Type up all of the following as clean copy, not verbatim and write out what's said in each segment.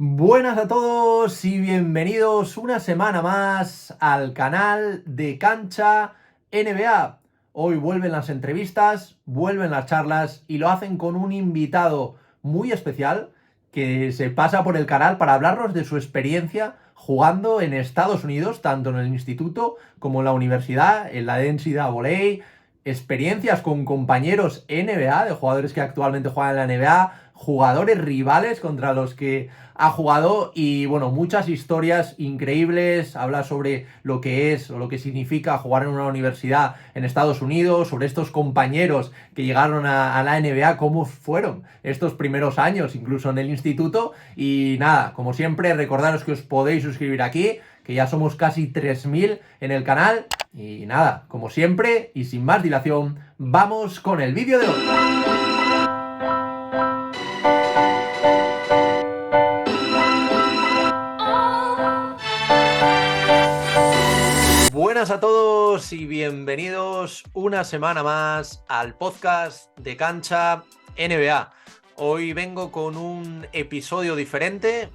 Buenas a todos y bienvenidos una semana más al canal de Cancha NBA. Hoy vuelven las entrevistas, vuelven las charlas y lo hacen con un invitado muy especial que se pasa por el canal para hablarnos de su experiencia jugando en Estados Unidos, tanto en el instituto como en la universidad, en la NCAA, experiencias con compañeros NBA, de jugadores que actualmente juegan en la NBA, jugadores rivales contra los que ha jugado y bueno, muchas historias increíbles, habla sobre lo que es o lo que significa jugar en una universidad en Estados Unidos, sobre estos compañeros que llegaron a la NBA, cómo fueron estos primeros años, incluso en el instituto. Y nada, como siempre, recordaros que os podéis suscribir aquí, que ya somos casi 3000 en el canal. Y nada, como siempre, y sin más dilación, vamos con el vídeo de hoy. Buenas a todos y bienvenidos una semana más al podcast de Cancha NBA. Hoy vengo con un episodio diferente.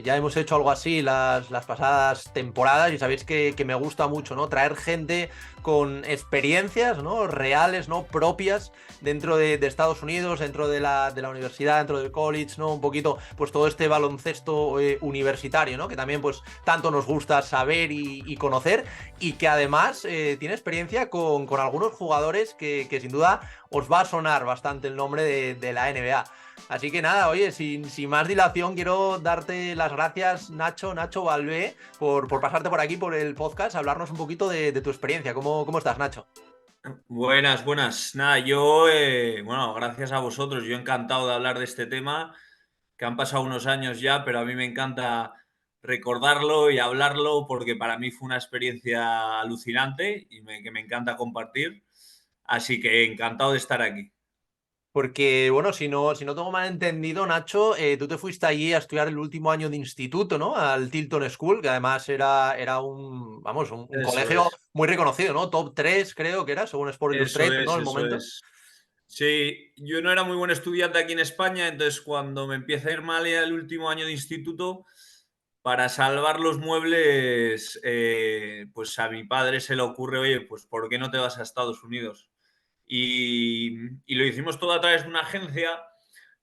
Ya hemos hecho algo así las pasadas temporadas y sabéis que me gusta mucho, ¿no? Traer gente con experiencias, ¿no? Reales, ¿no? Propias dentro de Estados Unidos, dentro de la universidad, dentro del college, ¿no? Un poquito, pues todo este baloncesto universitario, ¿no? Que también, pues, tanto nos gusta saber y conocer y que además tiene experiencia con algunos jugadores que sin duda os va a sonar bastante el nombre de la NBA. Así que nada, oye, sin más dilación, quiero darte las gracias, Nacho Valvé, por pasarte por aquí, por el podcast, hablarnos un poquito de tu experiencia. ¿Cómo estás, Nacho? Buenas, buenas. Nada, bueno, gracias a vosotros. Yo encantado de hablar de este tema, que han pasado unos años ya, pero a mí me encanta recordarlo y hablarlo porque para mí fue una experiencia alucinante y que me encanta compartir. Así que encantado de estar aquí. Porque, bueno, si no tengo mal entendido, Nacho, tú te fuiste allí a estudiar el último año de instituto, ¿no? Al Tilton School, que además era un, vamos, un Eso colegio es, muy reconocido, ¿no? Top 3 creo que era, según Sport eso Illustrated, ¿no? es, El eso momento. es. Sí, yo no era muy buen estudiante aquí en España, entonces cuando me empieza a ir mal ya el último año de instituto, para salvar los muebles, pues a mi padre se le ocurre, oye, pues ¿por qué no te vas a Estados Unidos? Y lo hicimos todo a través de una agencia,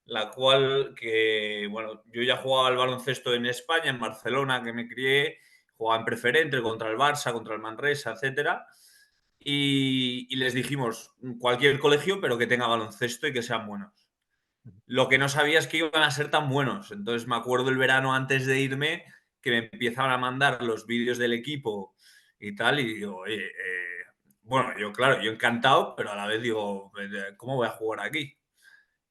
la cual, que, bueno, yo ya jugaba al baloncesto en España, en Barcelona, que me crié, jugaba en preferente contra el Barça, contra el Manresa, etcétera. Y les dijimos, cualquier colegio, pero que tenga baloncesto y que sean buenos. Lo que no sabía es que iban a ser tan buenos. Entonces me acuerdo el verano antes de irme que me empezaban a mandar los vídeos del equipo y tal, y digo, oye, bueno, yo claro, yo encantado, pero a la vez digo, ¿cómo voy a jugar aquí?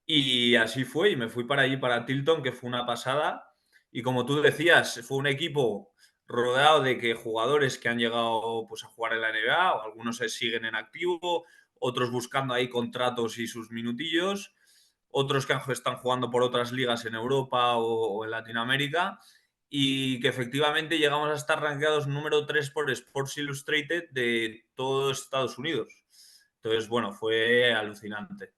Y así fue, y me fui para allí, para Tilton, que fue una pasada. Y como tú decías, fue un equipo rodeado de que jugadores que han llegado pues, a jugar en la NBA, o algunos se siguen en activo, otros buscando ahí contratos y sus minutillos, otros que están jugando por otras ligas en Europa o en Latinoamérica, y que efectivamente llegamos a estar rankeados número 3 por Sports Illustrated de todo Estados Unidos. Entonces, bueno, fue alucinante.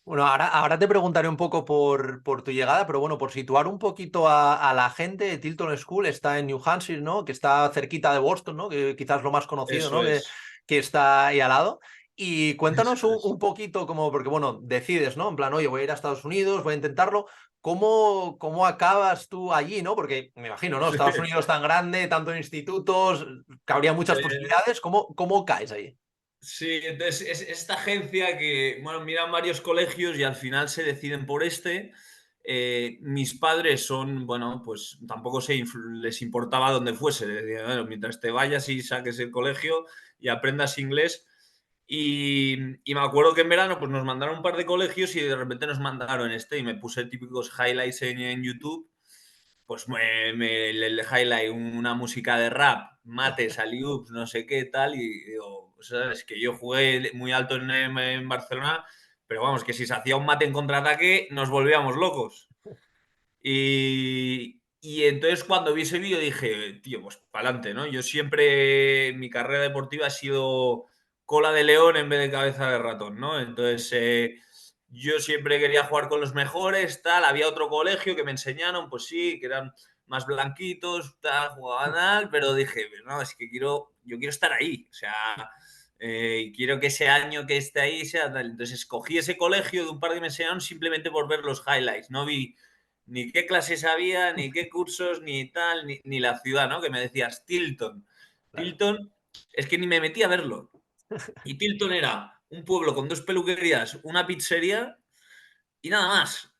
Bueno, ahora te preguntaré un poco por tu llegada, pero bueno, por situar un poquito a la gente, Tilton School está en New Hampshire, ¿no? Que está cerquita de Boston, ¿no? Que quizás lo más conocido, Eso ¿no? es. Que está ahí al lado. Y cuéntanos Eso es. un poquito, como, porque bueno, decides, ¿no? En plan, oye, voy a ir a Estados Unidos, voy a intentarlo. ¿Cómo acabas tú allí, ¿no? Porque me imagino, ¿no? Sí, Estados Unidos tan grande, tanto institutos, que habría muchas posibilidades. ¿Cómo caes ahí? sí, entonces es esta agencia que, bueno, miran varios colegios y al final se deciden por este. Mis padres son, bueno, pues tampoco les importaba dónde fuese. Decían, "Bueno, mientras te vayas y saques el colegio y aprendas inglés". Y me acuerdo que en verano pues nos mandaron un par de colegios y de repente nos mandaron este y me puse típicos highlights en YouTube, pues el highlight, una música de rap, mates, alley-oops, no sé qué tal, y digo, sabes que yo jugué muy alto en Barcelona, pero vamos, que si se hacía un mate en contraataque nos volvíamos locos. Y entonces cuando vi ese vídeo dije, tío, pues para adelante, ¿no? Yo siempre, mi carrera deportiva ha sido cola de león en vez de cabeza de ratón, ¿no? Entonces, yo siempre quería jugar con los mejores, tal. Había otro colegio que me enseñaron, pues sí, que eran más blanquitos, tal, jugaban tal, pero dije, no, es que yo quiero estar ahí, o sea, y quiero que ese año que esté ahí sea tal. Entonces escogí ese colegio de un par que me enseñaron simplemente por ver los highlights, no vi ni qué clases había, ni qué cursos, ni tal, ni la ciudad, ¿no? Que me decías Tilton. Claro. Tilton, es que ni me metí a verlo. Y Tilton era un pueblo con 2 peluquerías, una pizzería y nada más.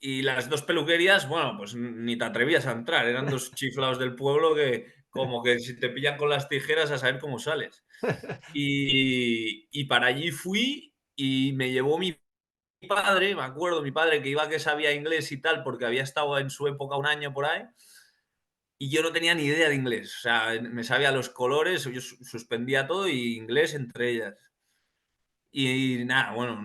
Y las 2 peluquerías, bueno, pues ni te atrevías a entrar. Eran 2 chiflados del pueblo que como que si te pillan con las tijeras a saber cómo sales. Y para allí fui y me llevó mi padre, me acuerdo, mi padre que iba que sabía inglés y tal, porque había estado en su época un año por ahí, y yo no tenía ni idea de inglés. O sea, me sabía los colores, yo suspendía todo y inglés entre ellas. Y nada, bueno,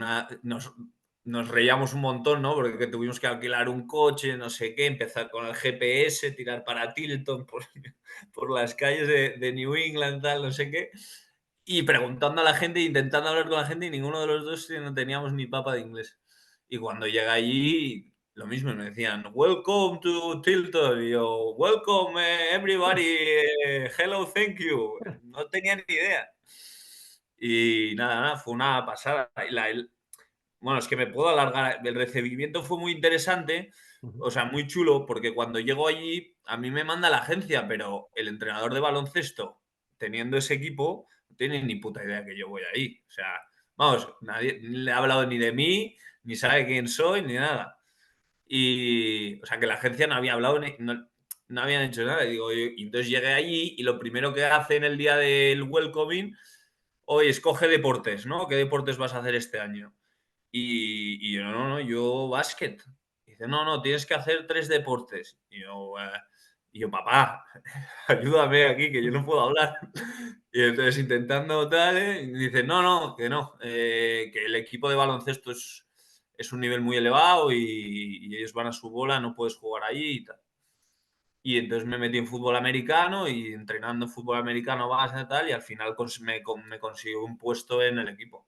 nos reíamos un montón, ¿no? Porque tuvimos que alquilar un coche, no sé qué, empezar con el GPS, tirar para Tilton por las calles de New England, tal, no sé qué. Y preguntando a la gente, intentando hablar con la gente, y ninguno de los dos no teníamos ni papa de inglés. Y cuando llegué allí, lo mismo, me decían, Welcome to Tilton. Y yo, Welcome everybody, hello, thank you. No tenía ni idea. Y nada, fue una pasada. Bueno, es que me puedo alargar. El recibimiento fue muy interesante, Ujú, o sea, muy chulo, porque cuando llego allí, a mí me manda la agencia, pero el entrenador de baloncesto, teniendo ese equipo, no tiene ni puta idea que yo voy ahí. O sea, vamos, nadie le ha hablado ni de mí, ni sabe quién soy, ni nada. Y, o sea, que la agencia no había hablado, no habían hecho nada. Y digo, y entonces llegué allí y lo primero que hace en el día del welcoming, oye, escoge deportes, ¿no? ¿Qué deportes vas a hacer este año? Y yo, no, no, yo básquet. Dice, no, no, tienes que hacer 3 deportes. Y yo, papá, ayúdame aquí, que yo no puedo hablar. Y entonces intentando tal, y dice, no, no, que no, que el equipo de baloncesto es un nivel muy elevado y ellos van a su bola, no puedes jugar allí y tal. Y entonces me metí en fútbol americano y entrenando en fútbol americano base y tal, y al final me consiguió un puesto en el equipo.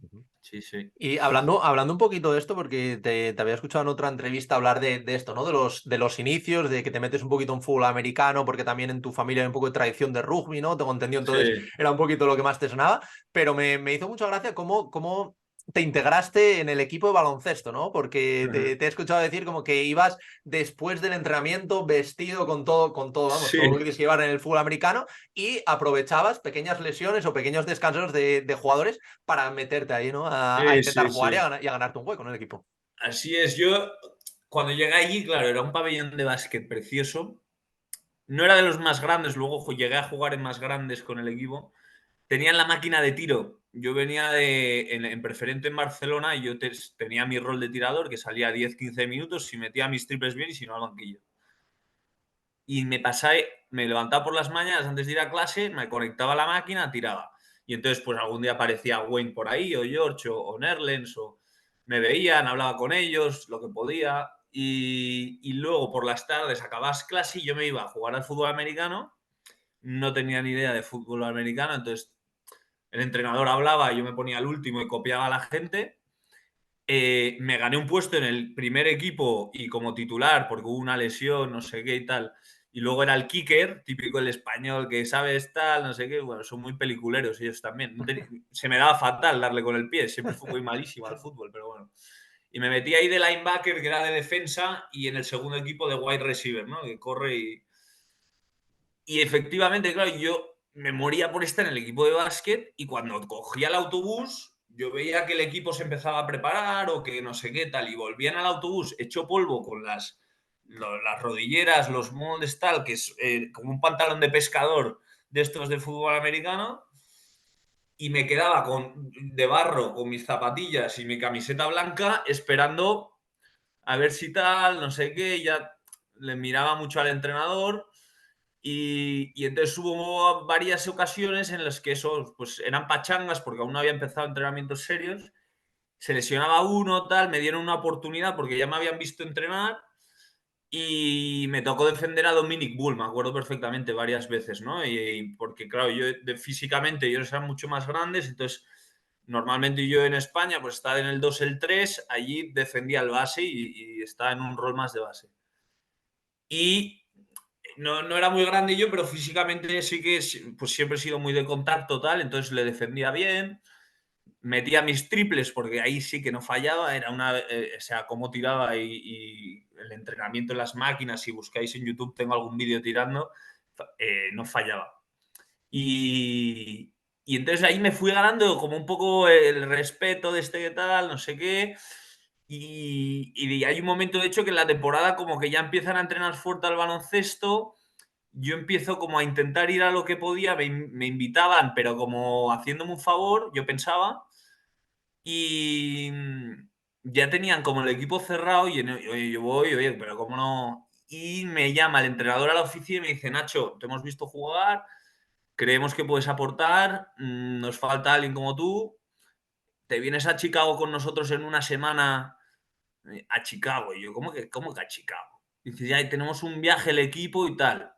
ujú. Sí, sí. Y hablando un poquito de esto, porque te había escuchado en otra entrevista hablar de esto, ¿no? De los inicios, de que te metes un poquito en fútbol americano, porque también en tu familia hay un poco de tradición de rugby, ¿no? Tengo entendido, entonces Sí. era un poquito lo que más te sonaba, pero me hizo mucha gracia cómo te integraste en el equipo de baloncesto, ¿no? Porque Ajá. te he escuchado decir como que ibas después del entrenamiento vestido con todo, vamos, todo lo que Sí, tienes que llevar en el fútbol americano y aprovechabas pequeñas lesiones o pequeños descansos de jugadores para meterte ahí, ¿no? A sí, intentar sí, jugar sí. y a ganarte un hueco en el equipo. Así es. Yo, cuando llegué allí, claro, era un pabellón de básquet precioso. No era de los más grandes, luego llegué a jugar en más grandes con el equipo. Tenían la máquina de tiro. Yo venía en preferente en Barcelona y yo tenía mi rol de tirador que salía 10 15 minutos, y metía mis triples bien y si no al banquillo. Y me levantaba por las mañanas antes de ir a clase, me conectaba a la máquina, tiraba. Y entonces, pues algún día aparecía Wayne por ahí, o George, o Nerlens, o me veían, hablaba con ellos, lo que podía. Y luego por las tardes acababas clase y yo me iba a jugar al fútbol americano. No tenía ni idea de fútbol americano, entonces el entrenador hablaba, yo me ponía al último y copiaba a la gente. Me gané un puesto en el primer equipo y como titular porque hubo una lesión, no sé qué y tal. Y luego era el kicker, típico el español que sabes tal, no sé qué. Bueno, son muy peliculeros ellos también. Se me daba fatal darle con el pie, siempre fui muy malísimo al fútbol, pero bueno. Y me metí ahí de linebacker, que era de defensa, y en el segundo equipo de wide receiver, ¿no? Que corre y efectivamente, claro, yo me moría por estar en el equipo de básquet y cuando cogía el autobús, yo veía que el equipo se empezaba a preparar o que no sé qué tal, y volvían al autobús hecho polvo con las rodilleras, los moldes tal, que es como un pantalón de pescador de estos de fútbol americano, y me quedaba de barro con mis zapatillas y mi camiseta blanca esperando a ver si tal, no sé qué, ya le miraba mucho al entrenador y entonces hubo varias ocasiones en las que eso pues eran pachangas porque aún no había empezado entrenamientos serios. Se lesionaba uno, tal, me dieron una oportunidad porque ya me habían visto entrenar y me tocó defender a Dominic Bull, me acuerdo perfectamente varias veces, ¿no? Y porque claro, físicamente ellos eran mucho más grandes, entonces normalmente yo en España pues estaba en el 2 el 3, allí defendía el base y estaba en un rol más de base. Y no era muy grande yo, pero físicamente sí que pues siempre he sido muy de contacto, tal, entonces le defendía bien, metía mis triples porque ahí sí que no fallaba, era o sea, cómo tiraba y el entrenamiento en las máquinas, si buscáis en YouTube tengo algún vídeo tirando, no fallaba. Y, y entonces ahí me fui ganando como un poco el respeto de este tal, no sé qué. Y hay un momento, de hecho, que en la temporada como que ya empiezan a entrenar fuerte al baloncesto. Yo empiezo como a intentar ir a lo que podía, me invitaban, pero como haciéndome un favor, yo pensaba. Y ya tenían como el equipo cerrado y oye, yo voy, oye, pero cómo no. Y me llama el entrenador a la oficina y me dice, Nacho, te hemos visto jugar, creemos que puedes aportar, nos falta alguien como tú, te vienes a Chicago con nosotros en una semana a Chicago. Y yo, cómo que a Chicago? Dice, ya tenemos un viaje el equipo y tal.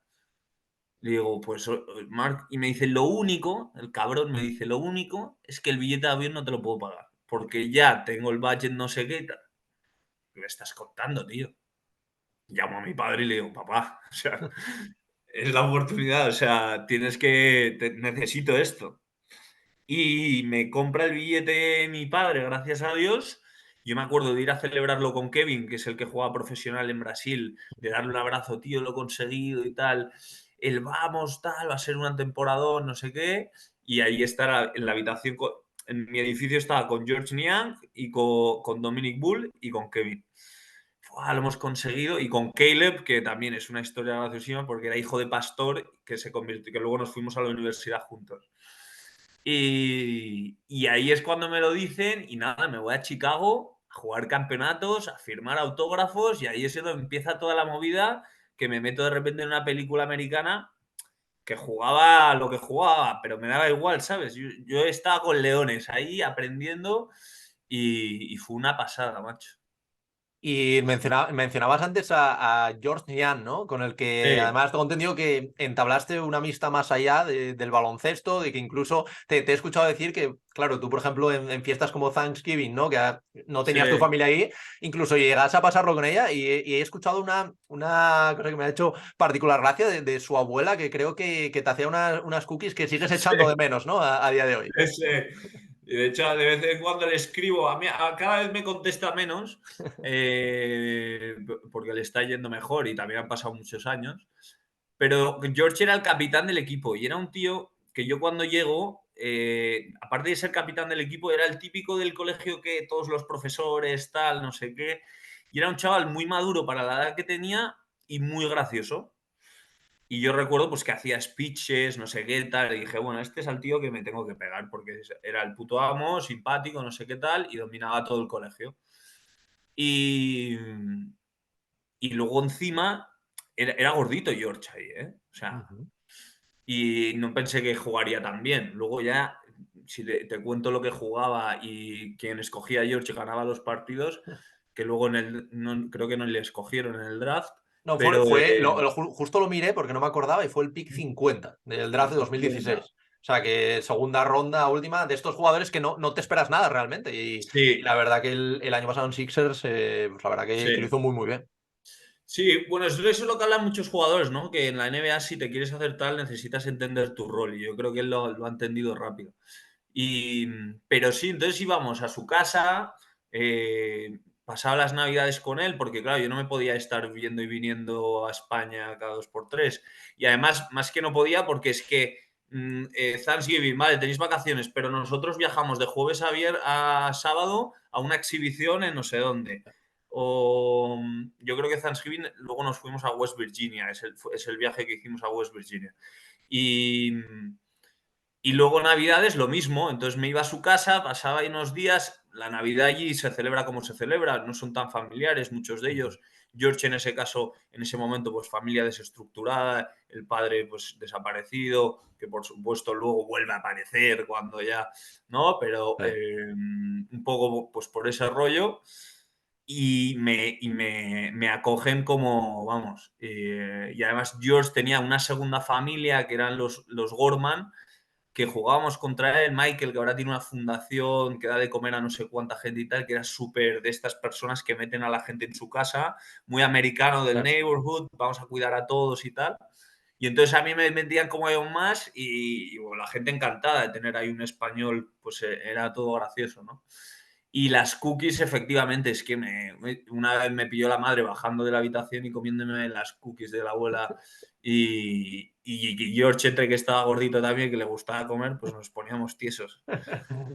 Le digo, pues, Mark, y me dice, lo único, el cabrón me dice, lo único es que el billete de avión no te lo puedo pagar, porque ya tengo el budget no sé qué y tal. ¿Qué me estás contando, tío? Llamo a mi padre y le digo, papá, o sea, es la oportunidad, o sea, necesito esto. Y me compra el billete mi padre, gracias a Dios. Yo me acuerdo de ir a celebrarlo con Kevin, que es el que juega profesional en Brasil, de darle un abrazo, tío, lo he conseguido y tal. El vamos, tal, va a ser una temporada, no sé qué. Y ahí estará en la habitación, en mi edificio estaba con George Niang y con Dominic Bull y con Kevin. Lo hemos conseguido. Y con Caleb, que también es una historia graciosísima porque era hijo de pastor que se convirtió, que luego nos fuimos a la universidad juntos. Y ahí es cuando me lo dicen y nada, me voy a Chicago a jugar campeonatos, a firmar autógrafos y ahí es donde empieza toda la movida que me meto de repente en una película americana que jugaba lo que jugaba, pero me daba igual, ¿sabes? Yo estaba con leones ahí aprendiendo y fue una pasada, macho. Y mencionabas antes a George Niang, ¿no? Con el que Sí, además tengo entendido que entablaste una amistad más allá del baloncesto, de que incluso te he escuchado decir que, claro, tú, por ejemplo, en fiestas como Thanksgiving, ¿no? Que no sí, tenías tu familia ahí, incluso llegas a pasarlo con ella y he escuchado una cosa que me ha hecho particular gracia de su abuela, que creo que te hacía unas cookies que sigues echando de sí. menos, ¿no? A día de hoy. Y de hecho, de vez en cuando le escribo, cada vez me contesta menos, porque le está yendo mejor y también han pasado muchos años. Pero George era el capitán del equipo y era un tío que yo cuando llego, aparte de ser capitán del equipo, era el típico del colegio que todos los profesores, tal, no sé qué. Y era un chaval muy maduro para la edad que tenía y muy gracioso. Y yo recuerdo pues que hacía speeches, no sé qué tal, y dije, bueno, este es el tío que me tengo que pegar, porque era el puto amo, simpático, no sé qué tal, y dominaba todo el colegio. Y, y luego encima era gordito George ahí, ¿eh? O sea, Ujú. y no pensé que jugaría tan bien. Luego ya, si te cuento lo que jugaba y quien escogía a George ganaba los partidos, que luego creo que no le escogieron en el draft, No, pero justo lo miré porque no me acordaba y fue el pick 50 del draft de 2016. 50. O sea que segunda ronda, última, de estos jugadores que no te esperas nada realmente. Y Sí, la verdad que el año pasado en Sixers, pues la verdad que lo sí. hizo muy, muy bien. Sí, bueno, eso es lo que hablan muchos jugadores, ¿no? Que en la NBA si te quieres hacer tal necesitas entender tu rol y yo creo que él lo ha entendido rápido. Pero sí, entonces íbamos a su casa, pasaba las navidades con él porque claro, yo no me podía estar viendo y viniendo a España cada 2 por 3 y además más que no podía porque es que Thanksgiving, vale, tenéis vacaciones, pero nosotros viajamos de jueves a sábado a una exhibición en no sé dónde. O yo creo que Thanksgiving luego nos fuimos a West Virginia, es el viaje que hicimos a West Virginia. Y, y luego Navidades lo mismo, entonces me iba a su casa, pasaba ahí unos días, la Navidad allí se celebra como se celebra, no son tan familiares muchos de Ujú. ellos. George en ese caso, en ese momento, pues familia desestructurada, el padre pues desaparecido, que por supuesto luego vuelve a aparecer cuando ya, ¿no? Pero Sí. un poco pues por ese rollo me acogen como, vamos, y además George tenía una segunda familia que eran los Gorman, que jugábamos contra él, Michael, que ahora tiene una fundación que da de comer a no sé cuánta gente y tal, que era súper de estas personas que meten a la gente en su casa, muy americano del neighborhood, vamos a cuidar a todos y tal. Y entonces a mí me metían como aún más y bueno, la gente encantada de tener ahí un español, pues era todo gracioso, ¿no? Y las cookies, efectivamente, es que una vez me pilló la madre bajando de la habitación y comiéndome las cookies de la abuela y George, entre que estaba gordito también, que le gustaba comer, pues nos poníamos tiesos.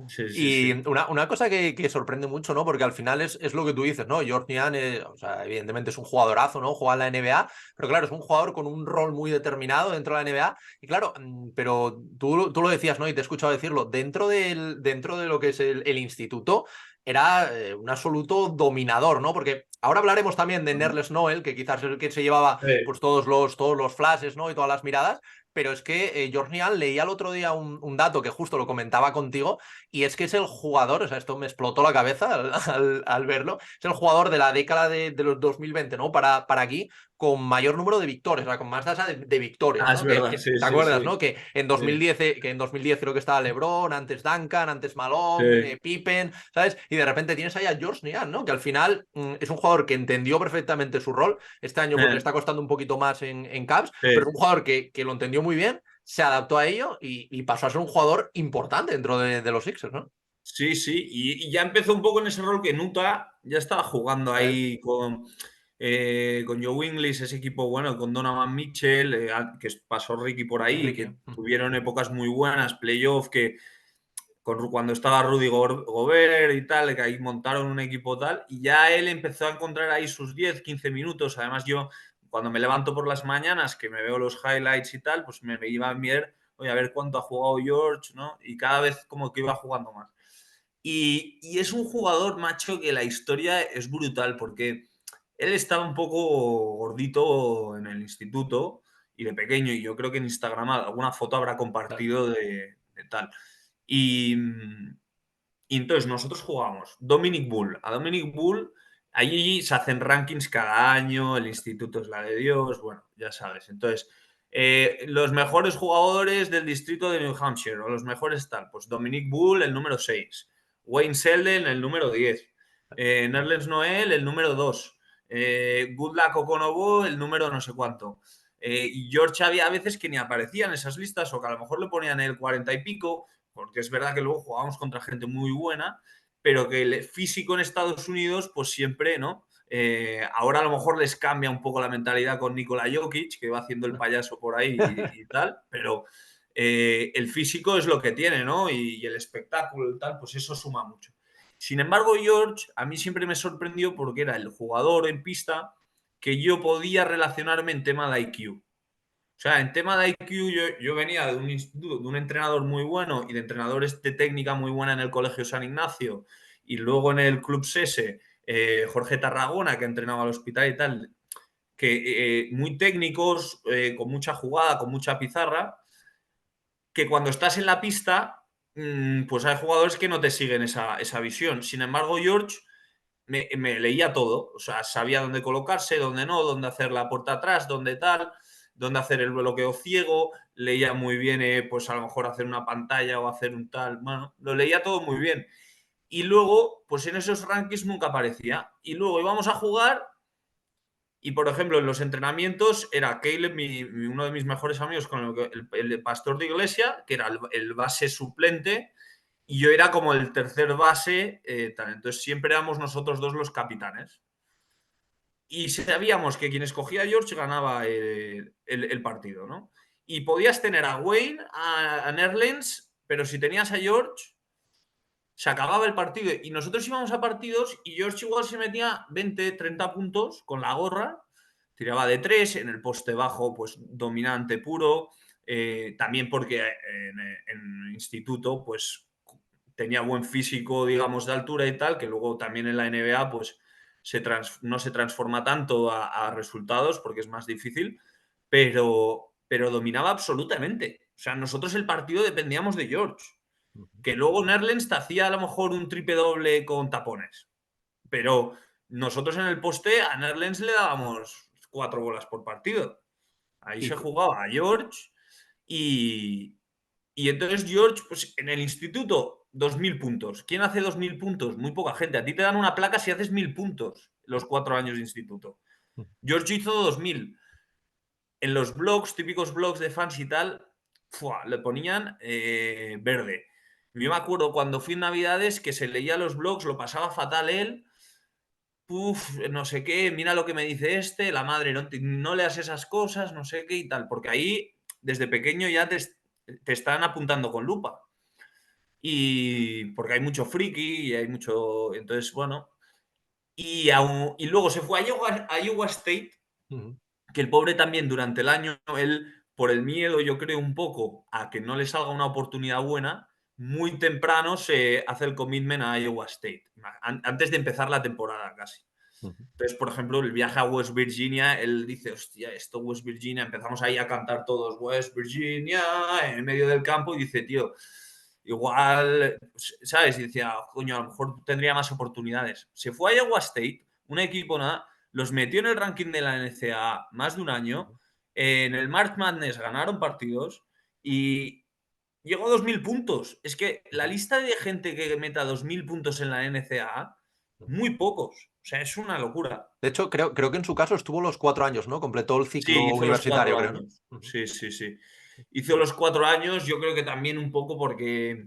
Sí, sí, Y sí. una cosa que sorprende mucho, ¿no? Porque al final es lo que tú dices, ¿no? George Niang, o sea, evidentemente es un jugadorazo, ¿no? Juega en la NBA, pero claro, es un jugador con un rol muy determinado dentro de la NBA. Y claro, pero tú lo decías, ¿no? Y te he escuchado decirlo, dentro de lo que es el instituto, era un absoluto dominador, ¿no? Porque ahora hablaremos también de Nerles Noel, que quizás es el que se llevaba pues todos los flashes, ¿no? Y todas las miradas. Pero es que George Niang leía el otro día un dato que justo lo comentaba contigo, y es que es el jugador, o sea, esto me explotó la cabeza al verlo, es el jugador de la década de los 2020, ¿no? Para aquí, con mayor número de victorias, o sea, con más tasa de victorias, Ah, es ¿no? verdad, sí, ¿Te sí, acuerdas, sí. no? Sí, Que en 2010 creo que estaba LeBron, antes Duncan, antes Malone, sí, Pippen, ¿sabes? Y de repente tienes ahí a George Niang, ¿no? Que al final es un jugador que entendió perfectamente su rol. Este año pues le está costando un poquito más en Cavs, pero es sí. un jugador que lo entendió muy bien, se adaptó a ello y pasó a ser un jugador importante dentro de los Sixers, ¿no? Sí, sí, y ya empezó un poco en ese rol que Nuta ya estaba jugando ahí con Joe Ingles, ese equipo bueno, con Donovan Mitchell, que pasó Ricky por ahí, Ricky. que tuvieron épocas muy buenas, playoff, que cuando estaba Rudy Gobert y tal, que ahí montaron un equipo tal, y ya él empezó a encontrar ahí sus 10, 15 minutos. Además, yo cuando me levanto por las mañanas, que me veo los highlights y tal, pues me iba a mirar, oye, a ver cuánto ha jugado George, ¿no? Y cada vez como que iba jugando más. Y es un jugador, macho, que la historia es brutal, porque él estaba un poco gordito en el instituto y de pequeño, y yo creo que en Instagram alguna foto habrá compartido de tal. Y, y entonces nosotros jugamos Dominic Bull. A Dominic Bull, allí se hacen rankings cada año, el instituto es la de Dios, bueno, ya sabes. Entonces, los mejores jugadores del distrito de New Hampshire, o los mejores tal, pues Dominic Bull, el número 6, Wayne Selden, el número 10, Nerlens Noel, el número 2, Good Luck Okonobo, el número no sé cuánto. Y George había a veces que ni aparecían esas listas, o que a lo mejor le ponían el 40 y pico, porque es verdad que luego jugábamos contra gente muy buena, pero que el físico en Estados Unidos, pues siempre, ¿no? Ahora a lo mejor les cambia un poco la mentalidad con Nikola Jokic, que va haciendo el payaso por ahí y tal, pero el físico es lo que tiene, ¿no? Y el espectáculo y tal, pues eso suma mucho. Sin embargo, George a mí siempre me sorprendió porque era el jugador en pista que yo podía relacionarme en tema de IQ. O sea, en tema de IQ, yo venía de un instituto, de un entrenador muy bueno y de entrenadores de técnica muy buena en el Colegio San Ignacio y luego en el Club SESE, Jorge Tarragona, que entrenaba al hospital y tal, que muy técnicos, con mucha jugada, con mucha pizarra, que cuando estás en la pista, pues hay jugadores que no te siguen esa visión. Sin embargo, George me leía todo, o sea, sabía dónde colocarse, dónde no, dónde hacer la puerta atrás, dónde tal, dónde hacer el bloqueo ciego, leía muy bien, pues a lo mejor hacer una pantalla o hacer un tal, bueno, lo leía todo muy bien. Y luego, pues en esos rankings nunca aparecía. Y luego íbamos a jugar y, por ejemplo, en los entrenamientos era Caleb, uno de mis mejores amigos, con el pastor de iglesia, que era el base suplente, y yo era como el tercer base, tal. Entonces siempre éramos nosotros dos los capitanes. Y sabíamos que quien escogía a George ganaba el partido, ¿no? Y podías tener a Wayne, a Nerlens, pero si tenías a George, se acababa el partido. Y nosotros íbamos a partidos y George igual se metía 20, 30 puntos con la gorra, tiraba de 3 en el poste bajo, pues dominante puro. También porque en instituto, pues tenía buen físico, digamos, de altura y tal, que luego también en la NBA, pues no se transforma tanto a resultados porque es más difícil, pero dominaba absolutamente. O sea, nosotros el partido dependíamos de George. Que luego Nerlens te hacía a lo mejor un triple doble con tapones. Pero nosotros en el poste a Nerlens le dábamos 4 bolas por partido. Ahí se Y, jugaba a George y, Y entonces George, pues en el instituto, 2.000 puntos. ¿Quién hace 2.000 puntos? Muy poca gente. A ti te dan una placa si haces 1.000 puntos los 4 años de instituto. George hizo 2.000. En los blogs, típicos blogs de fans y tal, le ponían verde. Yo me acuerdo cuando fui en Navidades que se leía los blogs, lo pasaba fatal él. No sé qué, mira lo que me dice este, la madre, no leas esas cosas, no sé qué y tal, porque ahí desde pequeño ya te están apuntando con lupa. Y porque hay mucho friki y hay mucho. Entonces, bueno. Y luego se fue a Iowa State, Ujú. que el pobre también durante el año, él, por el miedo, yo creo un poco a que no le salga una oportunidad buena, muy temprano se hace el commitment a Iowa State, antes de empezar la temporada casi. Ujú. Entonces, por ejemplo, el viaje a West Virginia, él dice, hostia, esto West Virginia, empezamos ahí a cantar todos West Virginia en el medio del campo y dice, tío, igual, ¿sabes? Y decía, coño, a lo mejor tendría más oportunidades. Se fue a Iowa State, un equipo nada, los metió en el ranking de la NCAA más de un año, en el March Madness ganaron partidos y llegó a 2.000 puntos. Es que la Ujú. lista de gente que meta 2.000 puntos en la NCAA, Ujú. muy pocos. O sea, es una locura. De hecho, creo que en su caso estuvo los 4 años, ¿no? Completó el ciclo Sí, hizo los universitario, cuatro creo, ¿no? años. Ujú. Sí, sí, sí. Hizo los 4 años, yo creo que también un poco porque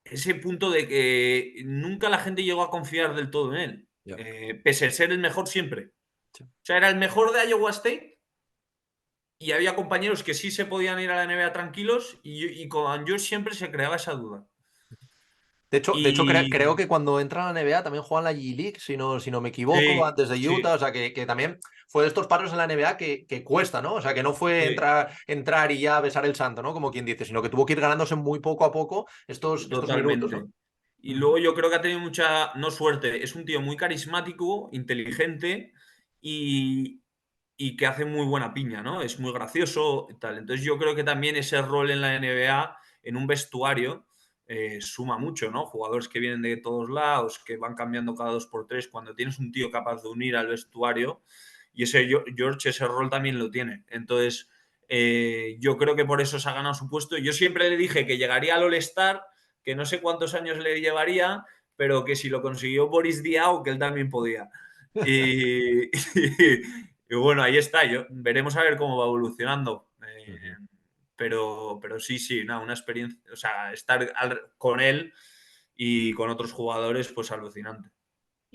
ese punto de que nunca la gente llegó a confiar del todo en él, Ya. pese a ser el mejor siempre. Sí. O sea, era el mejor de Iowa State y había compañeros que sí se podían ir a la NBA tranquilos y con George siempre se creaba esa duda. De hecho, creo Y que cuando entra a la NBA también juega en la G-League, si no me equivoco, sí, antes de Utah. sí, O sea, que también fue de estos pasos en la NBA que cuesta, ¿no? O sea, que no fue sí, entrar y ya besar el santo, ¿no? Como quien dice, sino que tuvo que ir ganándose muy poco a poco estos minutos, totalmente. ¿no? Y Ujú. luego yo creo que ha tenido mucha, no suerte, es un tío muy carismático, inteligente y, y que hace muy buena piña, ¿no? Es muy gracioso y tal. Entonces yo creo que también ese rol en la NBA, en un vestuario, suma mucho, ¿no? Jugadores que vienen de todos lados, que van cambiando cada 2 por 3, cuando tienes un tío capaz de unir al vestuario, y ese George ese rol también lo tiene. Entonces, yo creo que por eso se ha ganado su puesto. Yo siempre le dije que llegaría al All-Star, que no sé cuántos años le llevaría, pero que si lo consiguió Boris Diaw, que él también podía. Y, y bueno, ahí está. Veremos a ver cómo va evolucionando. Ujú. Pero sí, sí, no, una experiencia. O sea, estar con él y con otros jugadores, pues alucinante.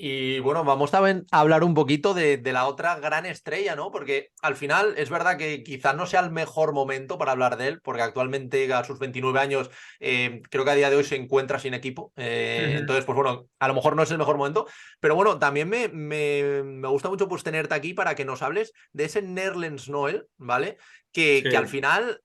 Y bueno, vamos también a hablar un poquito de la otra gran estrella, ¿no? Porque al final es verdad que quizás no sea el mejor momento para hablar de él, porque actualmente a sus 29 años creo que a día de hoy se encuentra sin equipo. Entonces, pues bueno, a lo mejor no es el mejor momento, pero bueno, también me gusta mucho pues tenerte aquí para que nos hables de ese Nerlens Noel, ¿vale? Que al Sí, final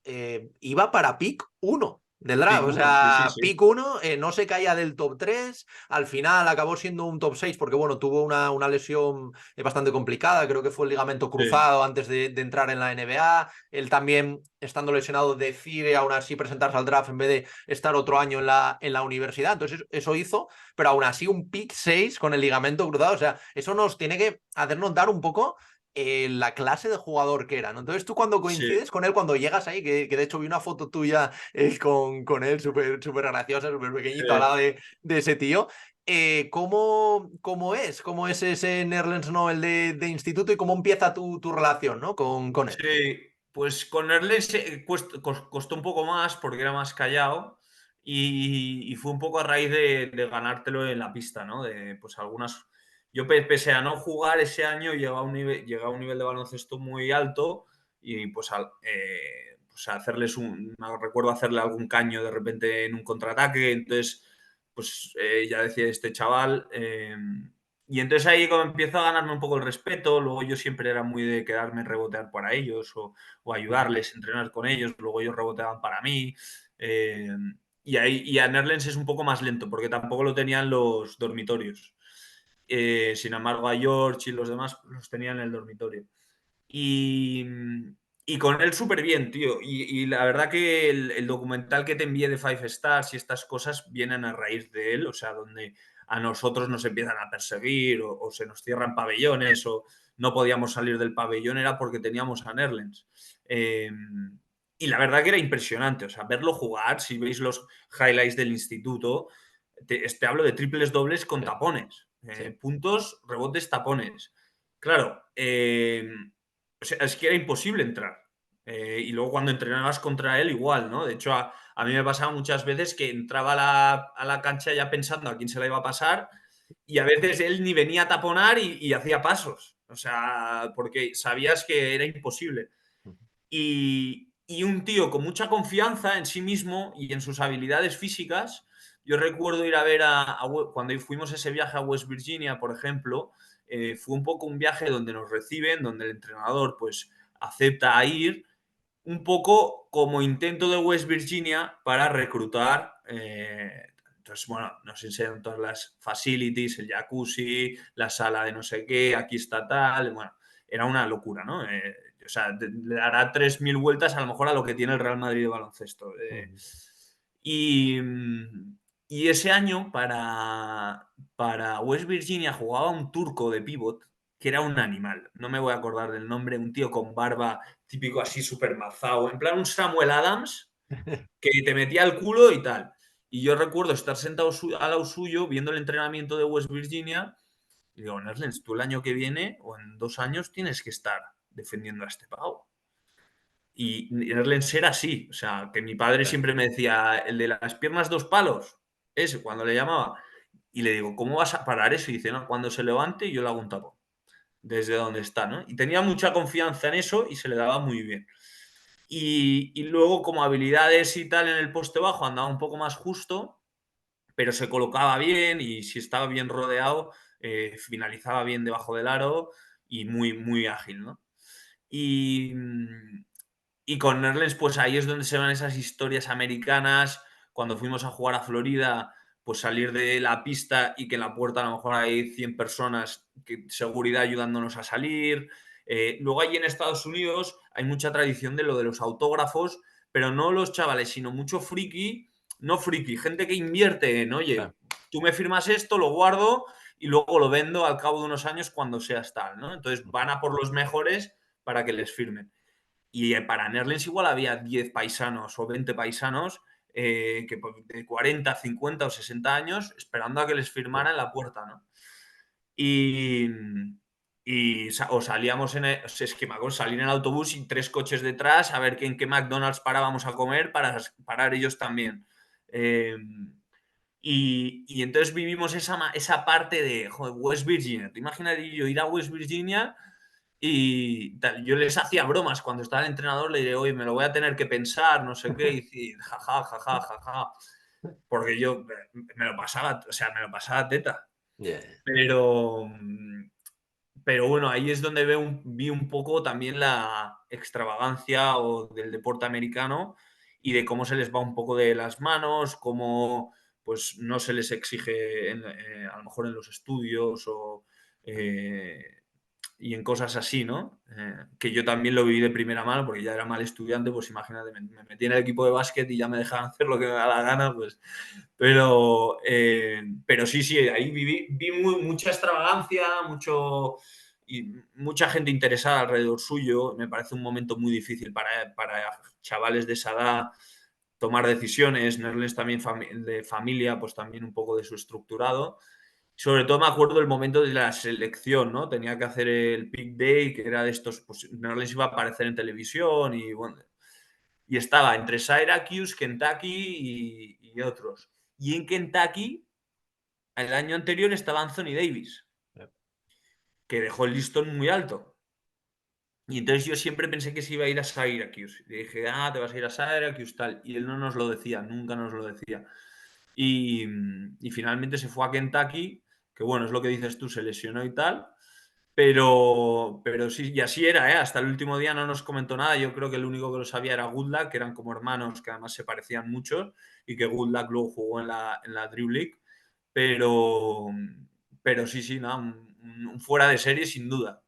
iba para pick 1 del draft, pick o uno, sí, sí, sea, sí. pick 1, no se caía del top 3. Al final acabó siendo un top 6 porque, bueno, tuvo una lesión bastante complicada. Creo que fue el ligamento Sí, cruzado antes de entrar en la NBA. Él también, estando lesionado, decide aún así presentarse al draft en vez de estar otro año en la universidad. Entonces, eso hizo, pero aún así un pick 6 con el ligamento cruzado. O sea, eso nos tiene que hacernos dar un poco la clase de jugador que era, ¿no? Entonces tú cuando sí, coincides con él, cuando llegas ahí, que de hecho vi una foto tuya con él súper súper graciosa, súper pequeñito al lado sí. de ese tío. ¿Cómo es ese Nerlens Noel de instituto y cómo empieza tu relación, ¿no? con él? Sí, pues con Erles costó un poco más porque era más callado y fue un poco a raíz de ganártelo en la pista, ¿no? De pues algunas. Yo pese a no jugar ese año, llegué a un nivel de baloncesto muy alto y pues a hacerles recuerdo hacerle algún caño de repente en un contraataque, entonces pues ya decía este chaval. Y entonces ahí como empiezo a ganarme un poco el respeto, luego yo siempre era muy de quedarme rebotear para ellos o Ujú. ayudarles, entrenar con ellos, luego ellos reboteaban para mí. eh, y a Nerlens es un poco más lento, porque tampoco lo tenían los dormitorios. Sin embargo, a George y los demás los tenían en el dormitorio. Y, y con él súper bien, tío. Y la verdad que el documental que te envié de Five Stars y estas cosas vienen a raíz de él, o sea, donde a nosotros nos empiezan a perseguir o se nos cierran pabellones o no podíamos salir del pabellón era porque teníamos a Nerlens. Eh, Y la verdad que era impresionante, o sea, verlo jugar, si veis los highlights del instituto, te hablo de triples dobles con Sí, tapones, sí. puntos, rebotes, tapones. Claro, o sea, es que era imposible entrar. Y luego cuando entrenabas contra él, igual, ¿no? De hecho, a mí me pasaba muchas veces que entraba a la cancha ya pensando a quién se la iba a pasar y a veces él ni venía a taponar y hacía pasos. O sea, porque sabías que era imposible. Ujú. Y un tío con mucha confianza en sí mismo y en sus habilidades físicas. Yo recuerdo ir a ver cuando fuimos ese viaje a West Virginia, por ejemplo, fue un poco un viaje donde nos reciben, donde el entrenador pues acepta ir, un poco como intento de West Virginia para reclutar. Entonces, bueno, nos enseñan todas las facilities, el jacuzzi, la sala de no sé qué, aquí está tal. Bueno, era una locura, ¿no? O sea, le dará 3.000 vueltas a lo mejor a lo que tiene el Real Madrid de baloncesto. Ujú. Y, y ese año para West Virginia jugaba un turco de pivot que era un animal. No me voy a acordar del nombre, un tío con barba típico así súper mazao, en plan un Samuel Adams que te metía el culo y tal. Y yo recuerdo estar sentado al lado suyo viendo el entrenamiento de West Virginia y digo, Nerlens, tú el año que viene o en 2 años tienes que estar defendiendo a este pavo. Y Nerlens era así, o sea, que mi padre Sí. siempre me decía, el de las piernas dos palos, ese, cuando le llamaba. Y le digo, ¿cómo vas a parar eso? Y dice, no, cuando se levante yo le hago un tapón, desde donde está, ¿no? Y tenía mucha confianza en eso y se le daba muy bien. Y luego, como habilidades y tal en el poste bajo, andaba un poco más justo, pero se colocaba bien y si estaba bien rodeado, finalizaba bien debajo del aro y muy, muy ágil, ¿no? Y, y con Nerlens, pues ahí es donde se van esas historias americanas. Cuando fuimos a jugar a Florida, pues salir de la pista y que en la puerta a lo mejor hay 100 personas, seguridad ayudándonos a salir. Luego allí en Estados Unidos hay mucha tradición de lo de los autógrafos, pero no los chavales, sino mucho friki, no friki, gente que invierte en, Sí. oye, tú me firmas esto, lo guardo y luego lo vendo al cabo de unos años cuando seas tal, ¿no? Entonces van a por los mejores para que les firmen. Y para Nerlens igual había 10 paisanos o 20 paisanos de 40, 50 o 60 años esperando a que les Sí. firmara en la puerta, ¿no? Y, o salíamos es que me acuerdo, salir en el autobús y 3 coches detrás a ver en qué McDonald's parábamos a comer para parar ellos también. Eh, y entonces vivimos esa parte de joder, West Virginia. ¿Te imaginas yo ir a West Virginia y tal? Yo les hacía bromas cuando estaba el entrenador, le diré, oye, me lo voy a tener que pensar, no sé qué, y decir, jaja, jaja, jaja, porque yo me lo pasaba, o sea, me lo pasaba teta. Yeah. Pero, pero bueno, ahí es donde vi un poco también la extravagancia del deporte americano y de cómo se les va un poco de las manos, cómo pues no se les exige a lo mejor en los estudios eh, y en cosas así, ¿no? Que yo también lo viví de primera mano porque ya era mal estudiante, pues imagínate, me metí en el equipo de básquet y ya me dejaban hacer lo que me da la gana, pues. Pero sí, sí, ahí vi mucha extravagancia, y mucha gente interesada alrededor suyo. Me parece un momento muy difícil para chavales de esa edad tomar decisiones. Nerles también de familia, pues también un poco de su estructurado. Sobre todo me acuerdo del momento de la selección, ¿no? Tenía que hacer el pick day, que era de estos, pues no les iba a aparecer en televisión y bueno, y estaba entre Syracuse, Kentucky y otros. Y en Kentucky, el año anterior estaba Anthony Davis, Yeah. que dejó el listón muy alto. Y entonces yo siempre pensé que se iba a ir a Syracuse. Y dije, te vas a ir a Syracuse, tal. Y él no nos lo decía, nunca nos lo decía. Y finalmente se fue a Kentucky, que bueno, es lo que dices tú, se lesionó y tal. Pero sí, y así era, ¿eh? Hasta el último día no nos comentó nada. Yo creo que el único que lo sabía era Goodluck, que eran como hermanos, que además se parecían mucho, y que Goodluck luego jugó en la Drew League. Pero, pero sí, sí, nada, un fuera de serie sin duda.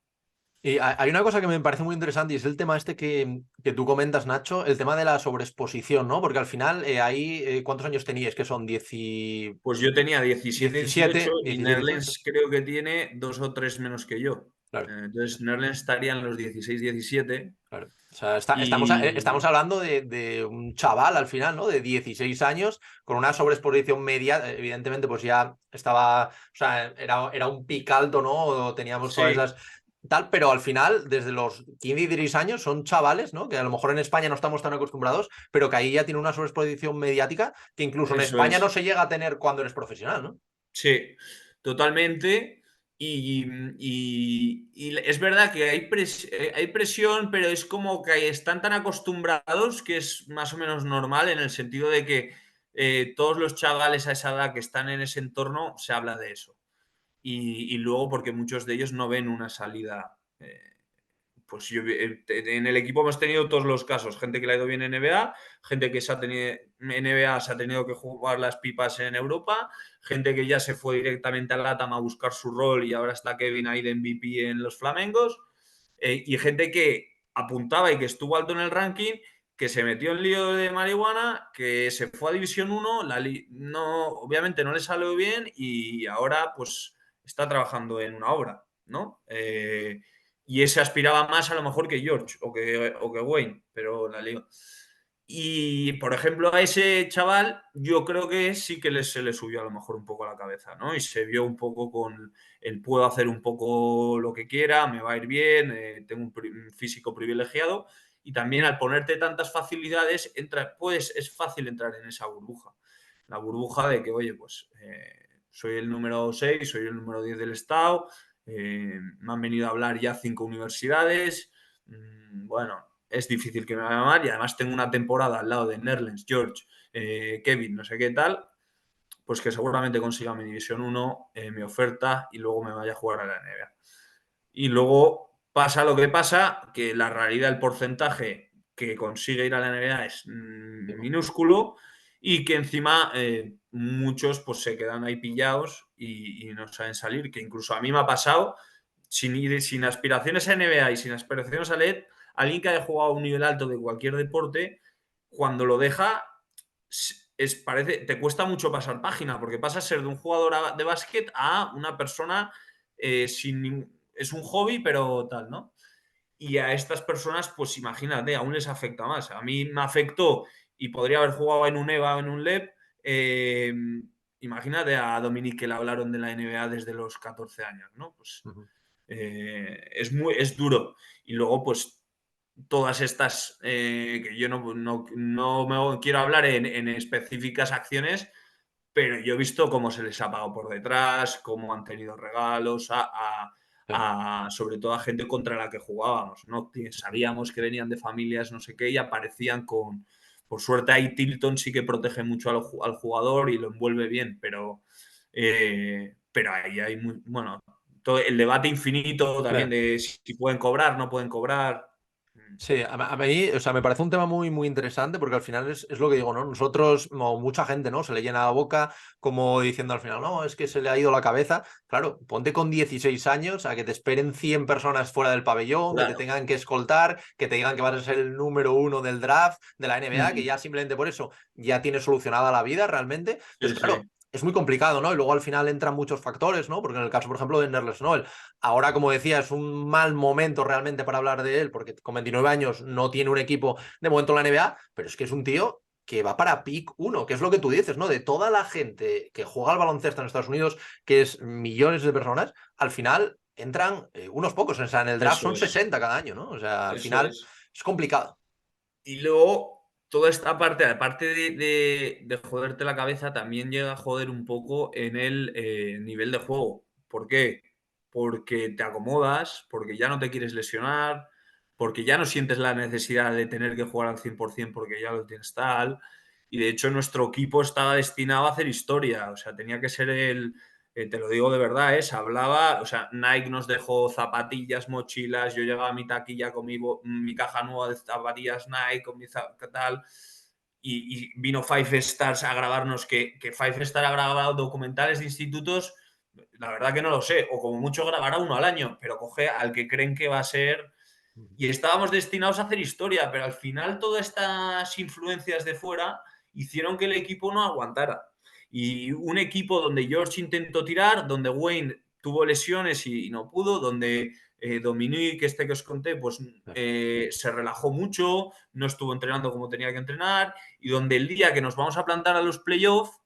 Y hay una cosa que me parece muy interesante y es el tema este que tú comentas, Nacho, el tema de la sobreexposición, ¿no? Porque al final ahí, ¿cuántos años teníais? Que son 10 Pues yo tenía 17, 18 17, y 17, 18. Nerlens creo que tiene 2 o 3 menos que yo. Claro, Entonces Nerlens estaría en los 16, 17. claro. sea, estamos Y hablando de un chaval al final, ¿no? De 16 años, con una sobreexposición media, evidentemente, pues ya estaba, o sea, era un pic alto, ¿no? Teníamos todas sí, esas tal, pero al final, desde los 15 y 16 años, son chavales, ¿no? Que a lo mejor en España no estamos tan acostumbrados, pero que ahí ya tiene una sobreexposición mediática que incluso en eso España no es. se llega a tener cuando eres profesional, ¿no? Sí, totalmente. Y es verdad que hay presión, pero es como que están tan acostumbrados que es más o menos normal en el sentido de que todos los chavales a esa edad que están en ese entorno se habla de eso. Y luego porque muchos de ellos no ven una salida. Pues en el equipo hemos tenido todos los casos, gente que le ha ido bien en NBA, gente que NBA se ha tenido que jugar las pipas en Europa, gente que ya se fue directamente al LATAM a buscar su rol y ahora está Kevin ahí de MVP en los Flamengos, y gente que apuntaba y que estuvo alto en el ranking, que se metió en lío de marihuana, que se fue a División 1, no, obviamente no le salió bien y ahora pues está trabajando en una obra, ¿no? Y ese aspiraba más a lo mejor que George o que Wayne, pero la liga. Y, por ejemplo, a ese chaval yo creo que sí que se le subió a lo mejor un poco a la cabeza, ¿no? Y se vio un poco con el puedo hacer un poco lo que quiera, me va a ir bien, tengo un físico privilegiado. Y también al ponerte tantas facilidades, pues es fácil entrar en esa burbuja. La burbuja de que, oye, pues soy el número 6, soy el número 10 del estado, me han venido a hablar ya 5 universidades. Bueno, es difícil que me vaya mal y además tengo una temporada al lado de Nerlens, George, Kevin, no sé qué tal, pues que seguramente consiga mi División 1, mi oferta y luego me vaya a jugar a la NBA. Y luego pasa lo que pasa, que la realidad, el porcentaje que consigue ir a la NBA es minúsculo y que encima muchos pues se quedan ahí pillados y no saben salir, que incluso a mí me ha pasado sin aspiraciones a NBA y sin aspiraciones a LED, alguien que haya jugado a un nivel alto de cualquier deporte, cuando lo deja, te cuesta mucho pasar página, porque pasa a ser de un jugador de básquet a una persona es un hobby, pero tal, ¿no? Y a estas personas, pues imagínate, aún les afecta más. A mí me afectó y podría haber jugado en un EVA o en un LEP. Imagínate a Dominique que le hablaron de la NBA desde los 14 años, ¿no? Pues Ujú. es duro. Y luego, pues, todas estas, que yo no me quiero hablar en específicas acciones, pero yo he visto cómo se les ha pagado por detrás, cómo han tenido regalos, Sí. sobre todo a gente contra la que jugábamos, ¿no? Sabíamos que venían de familias no sé qué y aparecían con... Por suerte ahí Tilton sí que protege mucho al jugador y lo envuelve bien, pero ahí hay muy... Bueno, todo el debate infinito Sí. también de si pueden cobrar, no pueden cobrar. Sí, a mí, o sea, me parece un tema muy, muy interesante porque al final es lo que digo, ¿no? Nosotros, o mucha gente, ¿no? Se le llena la boca como diciendo al final, no, es que se le ha ido la cabeza. Claro, ponte con 16 años a que te esperen 100 personas fuera del pabellón, que te Claro. tengan que escoltar, que te digan que vas a ser el número uno del draft de la NBA, que Mm, ya simplemente por eso ya tienes solucionada la vida realmente. sí, Entonces, claro, sí. es muy complicado, ¿no? Y luego al final entran muchos factores, ¿no? Porque en el caso, por ejemplo, de Nerles Noel, ahora, como decía, es un mal momento realmente para hablar de él, porque con 29 años no tiene un equipo de momento en la NBA, pero es que es un tío que va para pick 1, que es lo que tú dices, ¿no? De toda la gente que juega al baloncesto en Estados Unidos, que es millones de personas, al final entran unos pocos, o sea, en el draft Eso son es. 60 cada año, ¿no? O sea, al Eso final es. es complicado. Y luego, toda esta parte, aparte de joderte la cabeza, también llega a joder un poco en el nivel de juego. ¿Por qué? Porque te acomodas, porque ya no te quieres lesionar, porque ya no sientes la necesidad de tener que jugar al 100% porque ya lo tienes tal. Y de hecho, nuestro equipo estaba destinado a hacer historia. O sea, tenía que ser te lo digo de verdad, se hablaba, o sea, Nike nos dejó zapatillas, mochilas, yo llegaba a mi taquilla con mi caja nueva de zapatillas Nike, con mi tal, y vino Five Stars a grabarnos, que Five Star ha grabado documentales de institutos, la verdad que no lo sé, o como mucho grabará uno al año, pero coge al que creen que va a ser, y estábamos destinados a hacer historia, pero al final todas estas influencias de fuera hicieron que el equipo no aguantara. Y un equipo donde George intentó tirar, donde Wayne tuvo lesiones y no pudo, donde Dominique, este que os conté, pues se relajó mucho, no estuvo entrenando como tenía que entrenar, y donde el día que nos vamos a plantar a los playoffs,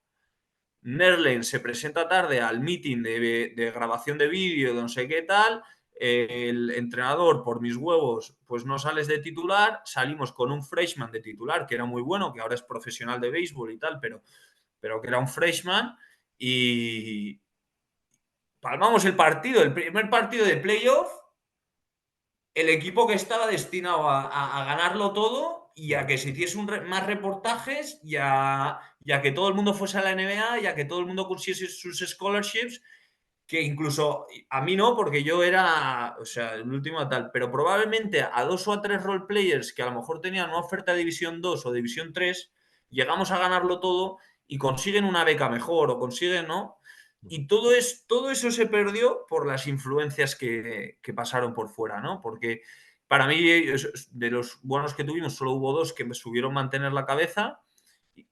Nerlens se presenta tarde al meeting de grabación de vídeo, de no sé qué tal. El entrenador, por mis huevos, pues no sales de titular. Salimos con un freshman de titular, que era muy bueno, que ahora es profesional de béisbol y tal, pero que era un freshman. Y palmamos el partido, el primer partido de playoff. El equipo que estaba destinado a ganarlo todo y a que se hiciese más reportajes y a que todo el mundo fuese a la NBA y a que todo el mundo consiguiese sus scholarships, que incluso a mí no, porque yo era, o sea, el último tal, pero probablemente a 2 o 3 role players que a lo mejor tenían una oferta de División 2 o División 3, llegamos a ganarlo todo y consiguen una beca mejor o consiguen, ¿no? Y todo eso se perdió por las influencias que pasaron por fuera, ¿no? Porque para mí, de los buenos que tuvimos, solo hubo 2 que me subieron mantener la cabeza,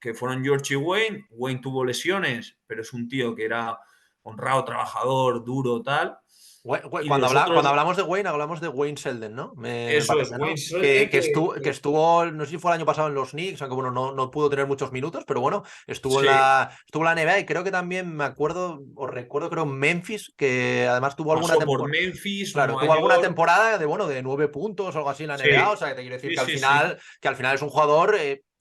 que fueron George y Wayne. Wayne tuvo lesiones, pero es un tío que era honrado, trabajador, duro, tal. Y los Cuando otros, hablamos de Wayne, hablamos de Wayne Selden, ¿no? Me eso es, parece, Wayne ¿no? Selden, Que estuvo, no sé si fue el año pasado en los Knicks, aunque bueno, no pudo tener muchos minutos, pero bueno, sí, estuvo en la NBA y creo que también me acuerdo, o recuerdo, creo, en Memphis, que además tuvo alguna pasó por temporada. Memphis, Claro, Nueva tuvo alguna York. temporada de, bueno, de 9 puntos o algo así en la NBA, o Sí, sea, que te quiero decir sí, sí, sí. que al final es un jugador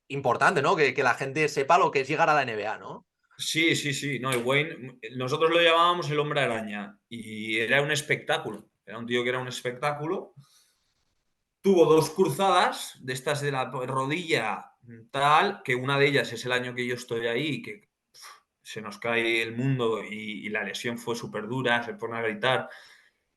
importante, ¿no? Que la gente sepa lo que es llegar a la NBA, ¿no? Sí, sí, sí. No, y Wayne, nosotros lo llamábamos el hombre araña y era un espectáculo. Era un tío que era un espectáculo. Tuvo 2 cruzadas de estas de la rodilla, tal, que una de ellas es el año que yo estoy ahí, que se nos cae el mundo y la lesión fue súper dura, se pone a gritar.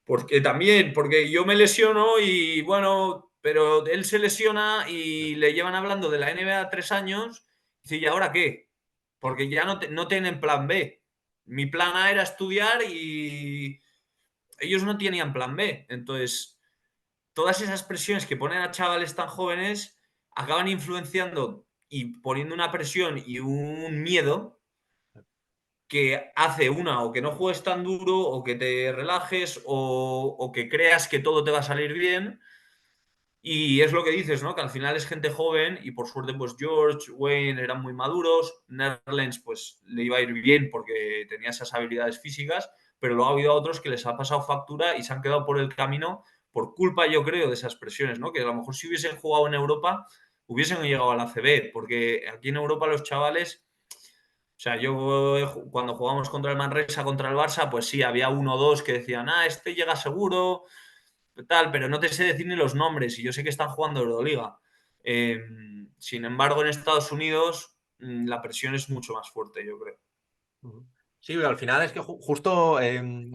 Porque también, porque yo me lesiono y bueno, pero él se lesiona y le llevan hablando de la NBA 3 años. Y dice, ¿y ahora qué? Porque ya no tienen plan B. Mi plan A era estudiar y ellos no tenían plan B. Entonces, todas esas presiones que ponen a chavales tan jóvenes acaban influenciando y poniendo una presión y un miedo que hace o que no juegues tan duro, o que te relajes, o que creas que todo te va a salir bien. Y es lo que dices, ¿no? Que al final es gente joven y por suerte pues George, Wayne eran muy maduros, Nerlens pues le iba a ir bien porque tenía esas habilidades físicas, pero luego ha habido otros que les ha pasado factura y se han quedado por el camino por culpa, yo creo, de esas presiones, ¿no? Que a lo mejor si hubiesen jugado en Europa hubiesen llegado a la CB, porque aquí en Europa los chavales, o sea, yo cuando jugamos contra el Manresa, contra el Barça, pues sí, había 1 o 2 que decían, este llega seguro, tal, pero no te sé decir ni los nombres y yo sé que están jugando Euroliga. Sin embargo, en Estados Unidos la presión es mucho más fuerte, yo creo. Ujú. Sí, pero al final es que justo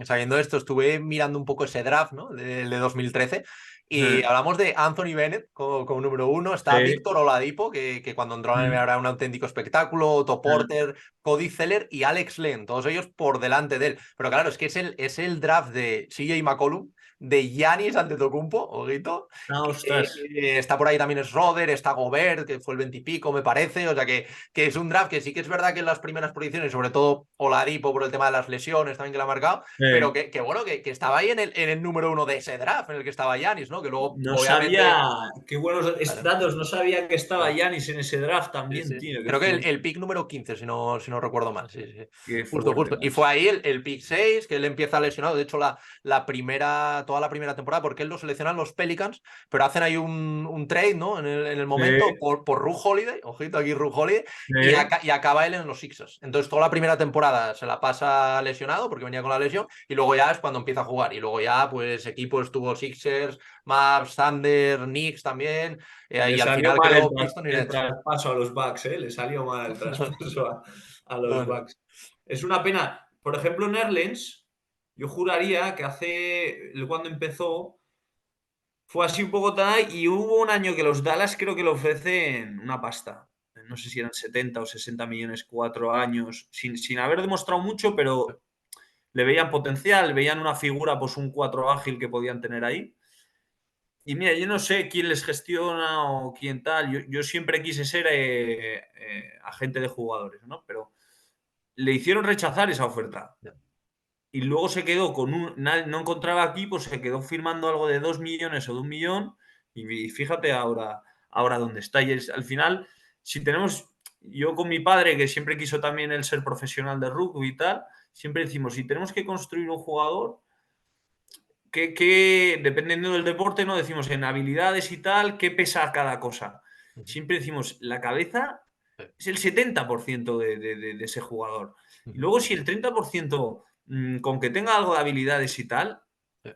sabiendo esto, estuve mirando un poco ese draft, ¿no? De 2013 y hablamos de Anthony Bennett como número 1. Está Sí. Víctor Oladipo, que cuando entró a la NBA Mm. era un auténtico espectáculo, Otto Porter, Cody Zeller y Alex Len, todos ellos por delante de él. Pero claro, es que es el draft de CJ McCollum, de Giannis Antetokounmpo, ojito, Ostras. está por ahí también Schroeder, está Gobert, que fue el 20 y pico, me parece, o sea que es un draft que sí que es verdad que en las primeras posiciones, sobre todo Oladipo por el tema de las lesiones también que la ha marcado, pero que bueno, que estaba ahí en el número 1 de ese draft en el que estaba Giannis, ¿no? Que luego, No obviamente, sabía, qué buenos claro, datos, no sabía que estaba claro, Yanis en ese draft sí, también, sí. tío, qué Creo que fuerte, el pick número 15 si no recuerdo mal, sí, sí. qué Justo, fuerte, justo. Y fue macho. ahí el pick 6 que él empieza lesionado. De hecho, toda la primera temporada, porque él lo seleccionan los Pelicans, pero hacen ahí un trade, ¿no? En el momento Sí, por Ru Holiday, ojito aquí Ru Holiday, y, sí. y acaba él en los Sixers. Entonces, toda la primera temporada se la pasa lesionado porque venía con la lesión, y luego ya es cuando empieza a jugar. Y luego ya, pues, equipo estuvo Sixers, Mavs, Thunder, Knicks también, Le y al salió final mal quedó Pistons y el Nets. traspaso a los Bucks, ¿eh? Le salió mal el traspaso a los Bueno. Bucks. Es una pena. Por ejemplo, Nerlens, yo juraría que cuando empezó, fue así un poco tal, y hubo un año que los Dallas creo que le ofrecen una pasta. No sé si eran 70 o 60 millones, 4 años, sin haber demostrado mucho, pero le veían potencial, veían una figura, pues un 4 ágil que podían tener ahí. Y mira, yo no sé quién les gestiona o quién tal. Yo siempre quise ser agente de jugadores, ¿no? Pero le hicieron rechazar esa oferta. y luego se quedó con no encontraba equipo, se quedó firmando algo de 2 millones o de 1 millón, y fíjate ahora dónde está. Y al final, si tenemos, yo con mi padre, que siempre quiso también el ser profesional de rugby y tal, siempre decimos, si tenemos que construir un jugador, dependiendo del deporte, ¿no? Decimos en habilidades y tal, ¿qué pesa cada cosa? Siempre decimos, la cabeza es el 70% de ese jugador. Y luego, si el 30%, con que tenga algo de habilidades y tal,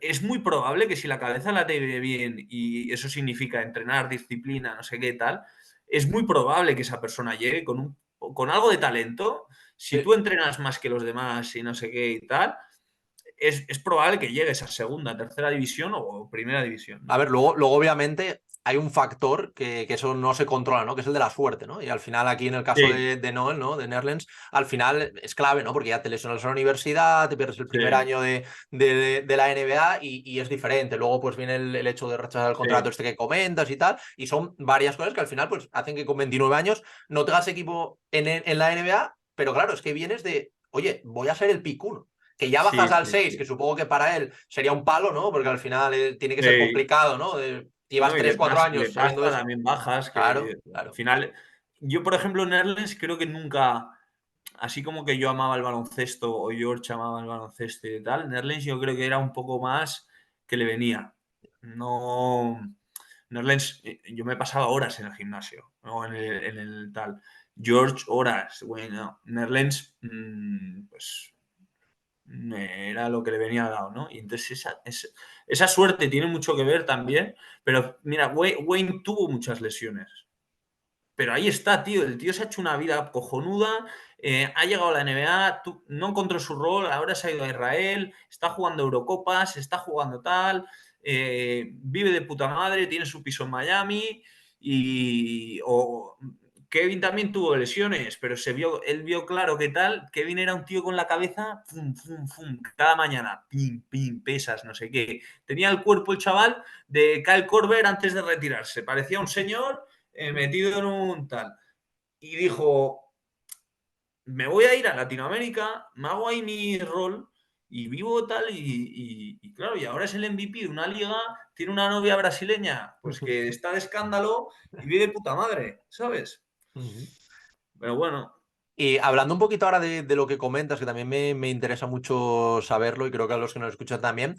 es muy probable que si la cabeza la tiene bien, y eso significa entrenar, disciplina, no sé qué tal, es muy probable que esa persona llegue con algo de talento. Si tú entrenas más que los demás y no sé qué y tal, es probable que llegues a segunda, tercera división o primera división, ¿no? A ver, luego obviamente hay un factor que eso no se controla, ¿no? Que es el de la suerte, ¿no? Y al final aquí en el caso Sí, de Noel, ¿no? De Netherlands, al final es clave, ¿no? Porque ya te lesionas en la universidad, te pierdes el primer sí, año de la NBA y es diferente. Luego pues viene el hecho de rechazar el contrato sí, este que comentas y tal, y son varias cosas que al final pues hacen que con 29 años no tengas equipo en la NBA, pero claro, es que vienes de, oye, voy a ser el pick 1 que ya bajas sí, al sí, 6 sí. que supongo que para él sería un palo, ¿no? Porque al final tiene que ser Sí. complicado, ¿no? Llevas No, y 3 4 le años sabiendo pasa eso. también bajas que Claro, al claro. final. Yo, por ejemplo, en Netherlands creo que nunca, así como que yo amaba el baloncesto o George amaba el baloncesto y tal, Netherlands yo creo que era un poco más que le venía. No. Netherlands, yo me pasaba horas en el gimnasio, o en el tal. George, horas. Bueno, Netherlands, pues era lo que le venía dado, ¿no? Y entonces esa suerte tiene mucho que ver también, pero mira, Wayne tuvo muchas lesiones, pero ahí está, tío, el tío se ha hecho una vida cojonuda, ha llegado a la NBA, no encontró su rol, ahora se ha ido a Israel, está jugando Eurocopas, está jugando tal, vive de puta madre, tiene su piso en Miami Kevin también tuvo lesiones, pero él vio claro que tal. Kevin era un tío con la cabeza, fum, fum, fum, cada mañana, pim, pim, pesas, no sé qué. Tenía el cuerpo el chaval de Kyle Korver antes de retirarse. Parecía un señor metido en un tal. Y dijo, me voy a ir a Latinoamérica, me hago ahí mi rol y vivo tal. Y claro, y ahora es el MVP de una liga, tiene una novia brasileña, pues que está de escándalo y vive de puta madre, ¿sabes? Pero bueno, Y hablando un poquito ahora de lo que comentas, que también me interesa mucho saberlo y creo que a los que nos escuchan también,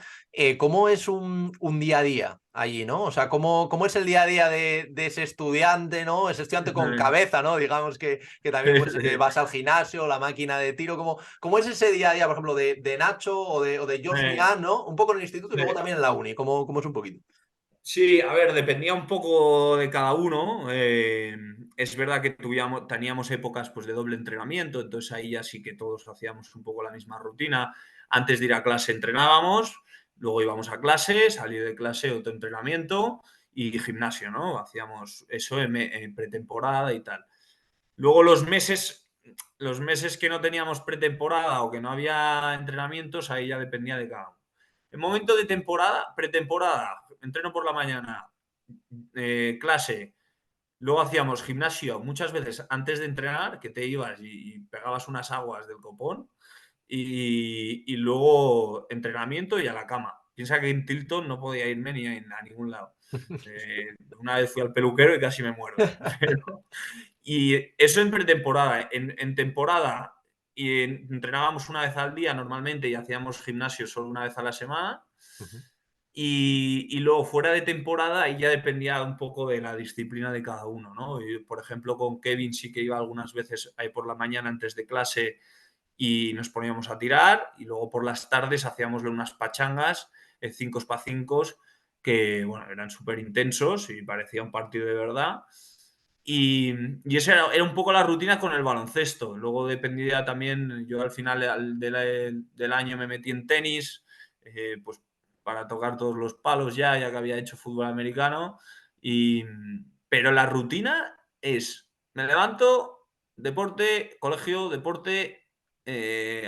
¿cómo es un día a día allí, ¿no? O sea, ¿cómo es el día a día de ese estudiante, ¿no? Ese estudiante con cabeza, ¿no? Digamos que también pues vas al gimnasio, la máquina de tiro, ¿cómo es ese día a día, por ejemplo, de Nacho o de Josh Nigan, ¿no? Un poco en el instituto y luego también en la uni, ¿cómo es un poquito? sí, a ver, dependía un poco de cada uno. Es verdad que teníamos épocas pues, de doble entrenamiento, entonces ahí ya sí que todos hacíamos un poco la misma rutina. Antes de ir a clase entrenábamos, luego íbamos a clase, salir de clase otro entrenamiento y gimnasio, ¿no? Hacíamos eso en pretemporada y tal. Luego los meses que no teníamos pretemporada o que no había entrenamientos, ahí ya dependía de cada uno. En momento de temporada, pretemporada, entreno por la mañana, clase, luego hacíamos gimnasio muchas veces antes de entrenar, que te ibas y pegabas unas aguas del copón, y luego entrenamiento y a la cama. Piensa que en Tilton no podía irme ni a ningún lado. Una vez fui al peluquero y casi me muerdo. Y eso en pretemporada. En temporada entrenábamos una vez al día normalmente y hacíamos gimnasio solo una vez a la semana. Y luego fuera de temporada ahí ya dependía un poco de la disciplina de cada uno, ¿no? Y, por ejemplo, con Kevin sí que iba algunas veces ahí por la mañana antes de clase y nos poníamos a tirar, y luego por las tardes hacíamosle unas pachangas, 5 para 5, que bueno, eran súper intensos y parecía un partido de verdad. Y esa era un poco la rutina con el baloncesto. Luego dependía también, yo al final del año me metí en tenis, pues para tocar todos los palos ya que había hecho fútbol americano. Y, pero la rutina es, me levanto, deporte, colegio, deporte,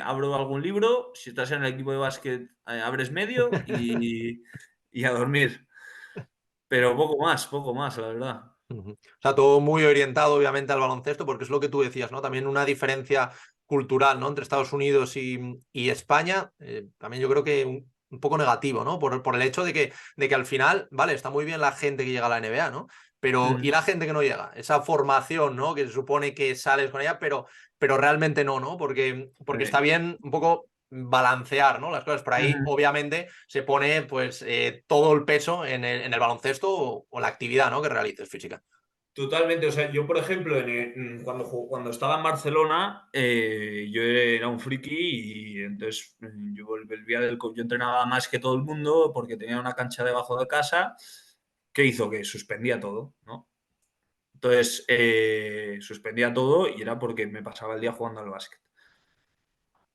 abro algún libro, si estás en el equipo de básquet, abres medio y a dormir. Pero poco más, la verdad. O sea, todo muy orientado obviamente al baloncesto, porque es lo que tú decías, ¿no? También una diferencia cultural, ¿no? Entre Estados Unidos y España, también yo creo que un poco negativo, ¿no? Por el hecho de que al final, vale, está muy bien la gente que llega a la NBA, ¿no? Pero, ¿y la gente que no llega? Esa formación, ¿no? Que se supone que sales con ella, pero realmente no, ¿no? Porque está bien un poco balancear, ¿no? Las cosas. Por ahí, obviamente, se pone pues todo el peso en el baloncesto o la actividad, ¿no? Que realices física. Totalmente, o sea, yo por ejemplo, cuando estaba en Barcelona, yo era un friki y entonces yo volvía yo entrenaba más que todo el mundo porque tenía una cancha debajo de casa que hizo que suspendía todo, ¿no? Entonces, suspendía todo y era porque me pasaba el día jugando al básquet.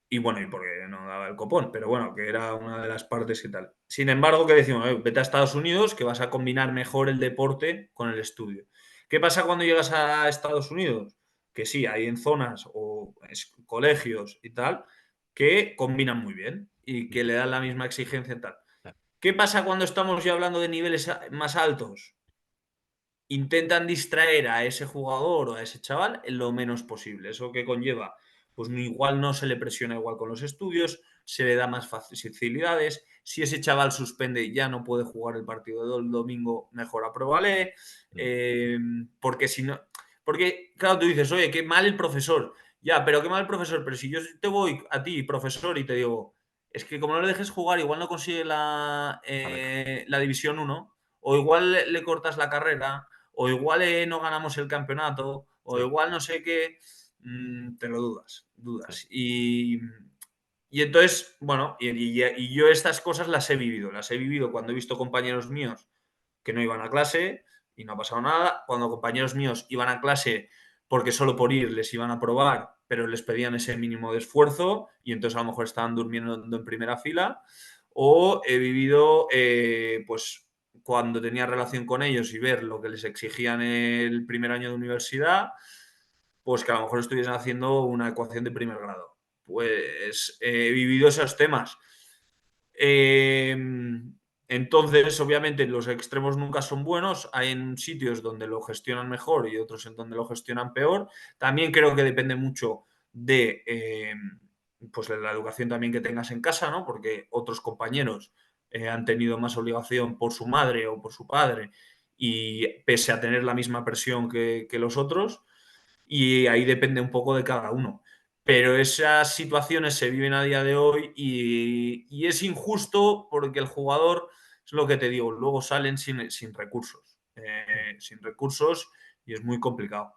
Y bueno, y porque no daba el copón, pero bueno, que era una de las partes y tal. Sin embargo, ¿qué decimos? Vete a Estados Unidos, que vas a combinar mejor el deporte con el estudio. ¿Qué pasa cuando llegas a Estados Unidos? Que sí, hay en zonas o colegios y tal que combinan muy bien y que le dan la misma exigencia y tal. ¿Qué pasa cuando estamos ya hablando de niveles más altos? Intentan distraer a ese jugador o a ese chaval lo menos posible. ¿Eso que conlleva? Pues igual no se le presiona igual con los estudios, se le da más facilidades. Si ese chaval suspende, ya no puede jugar el partido del domingo, mejor apruébale. Porque si no. Porque, claro, tú dices, oye, qué mal el profesor. Ya, pero qué mal el profesor. Pero si yo te voy a ti, profesor, y te digo, es que como no le dejes jugar, igual no consigue la División 1, o igual le cortas la carrera, o igual no ganamos el campeonato, o Sí. igual no sé qué, te lo dudas. Sí. Y entonces, bueno, y yo estas cosas las he vivido cuando he visto compañeros míos que no iban a clase y no ha pasado nada, cuando compañeros míos iban a clase porque solo por ir les iban a probar, pero les pedían ese mínimo de esfuerzo y entonces a lo mejor estaban durmiendo en primera fila, o he vivido, pues, cuando tenía relación con ellos y ver lo que les exigían el primer año de universidad, pues que a lo mejor estuviesen haciendo una ecuación de primer grado. Pues he vivido esos temas. Entonces, obviamente, los extremos nunca son buenos. Hay en sitios donde lo gestionan mejor y otros en donde lo gestionan peor. También creo que depende mucho de pues la educación también que tengas en casa, ¿no? Porque otros compañeros han tenido más obligación por su madre o por su padre y pese a tener la misma presión que los otros, y ahí depende un poco de cada uno. Pero esas situaciones se viven a día de hoy y es injusto porque el jugador, es lo que te digo, luego salen sin recursos. Sin recursos y es muy complicado.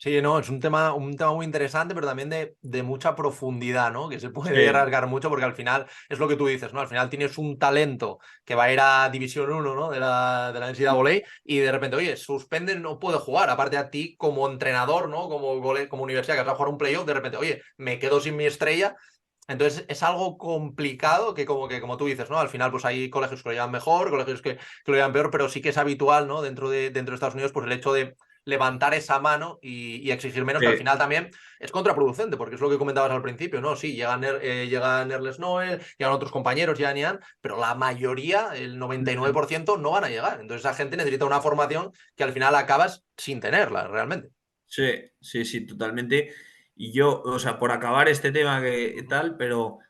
Sí, no, es un tema muy interesante, pero también de mucha profundidad, ¿no? Que se puede Sí, rasgar mucho porque al final es lo que tú dices, ¿no? Al final tienes un talento que va a ir a División 1, ¿no? De la NCAA y de repente, oye, suspenden, no puede jugar. Aparte a ti como entrenador, ¿no? Como universidad que vas a jugar un playoff, de repente, oye, me quedo sin mi estrella. Entonces es algo complicado como tú dices, ¿no? Al final pues hay colegios que lo llevan mejor, colegios que lo llevan peor, pero sí que es habitual, ¿no? Dentro de Estados Unidos, pues el hecho de levantar esa mano y exigir menos, que al sí, final también es contraproducente, porque es lo que comentabas al principio, ¿no? Sí, llega Nerles Noel, llegan otros compañeros, llegan Ian, pero la mayoría, el 99%, no van a llegar. Entonces esa gente necesita una formación que al final acabas sin tenerla, realmente. sí, sí, sí, totalmente. Y yo, o sea, por acabar este tema que tal, pero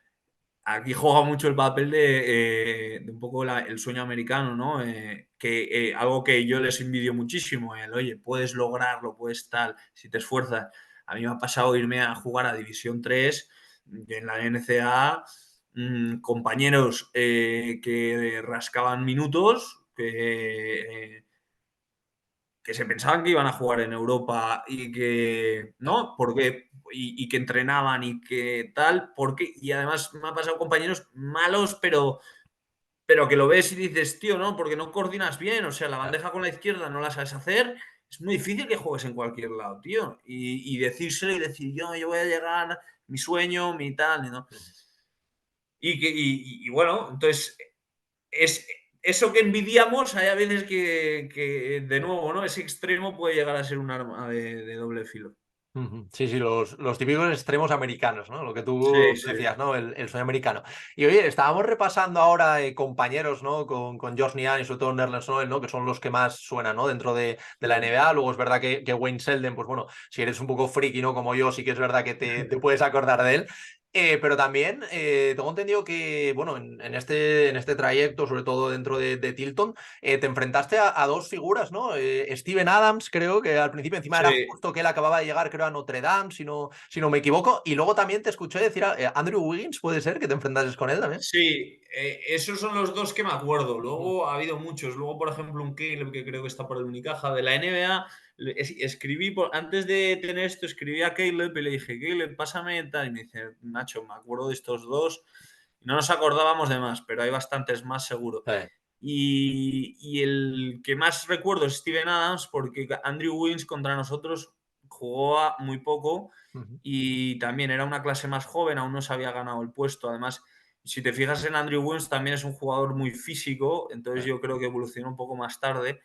aquí juega mucho el papel de un poco el sueño americano, ¿no? Algo que yo les envidio muchísimo, oye, puedes lograrlo, puedes tal, si te esfuerzas. A mí me ha pasado irme a jugar a División 3 en la NCAA, compañeros que rascaban minutos, que se pensaban que iban a jugar en Europa y que no, porque y que entrenaban y que tal, porque y además me han pasado compañeros malos, pero que lo ves y dices, tío, no, porque no coordinas bien, o sea, la bandeja con la izquierda no la sabes hacer, es muy difícil que juegues en cualquier lado, tío, y decírselo y decir, yo voy a llegar, mi sueño, mi tal, ¿no? Y bueno, entonces es eso que envidiamos, hay a veces que, de nuevo, ¿no? Ese extremo puede llegar a ser un arma de doble filo. Sí, sí, los típicos extremos americanos, ¿no? Lo que Sí, tú sí. decías, ¿no? El sueño americano. Y oye, estábamos repasando ahora compañeros, ¿no? Con Josh Nian y sobre todo Nerlens Noel, ¿no? Que son los que más suenan, ¿no? Dentro de la Sí. NBA. Luego es verdad que Wayne Selden, pues bueno, si eres un poco friki, ¿no? Como yo, sí que es verdad que te puedes acordar de él. Pero también tengo entendido que, bueno, en este trayecto, sobre todo dentro de Tilton, te enfrentaste a dos figuras, ¿no? Steven Adams, creo que al principio encima era Sí. justo que él acababa de llegar, creo, a Notre Dame, si no me equivoco. Y luego también te escuché decir a Andrew Wiggins, ¿puede ser que te enfrentases con él también? Sí, esos son los dos que me acuerdo. Mm. Luego ha habido muchos. Luego, por ejemplo, un Caleb que creo que está por el Unicaja de la NBA. Escribí, antes de tener esto, escribí a Caleb y le dije, Caleb, pásame tal. Y me dice, Nacho, me acuerdo de estos dos. No nos acordábamos de más, pero hay bastantes más seguro. Sí. Y el que más recuerdo es Steven Adams, porque Andrew Wiggins contra nosotros jugó muy poco Ujú. y también era una clase más joven, aún no se había ganado el puesto. Además, si te fijas en Andrew Wiggins, también es un jugador muy físico, entonces yo creo que evolucionó un poco más tarde,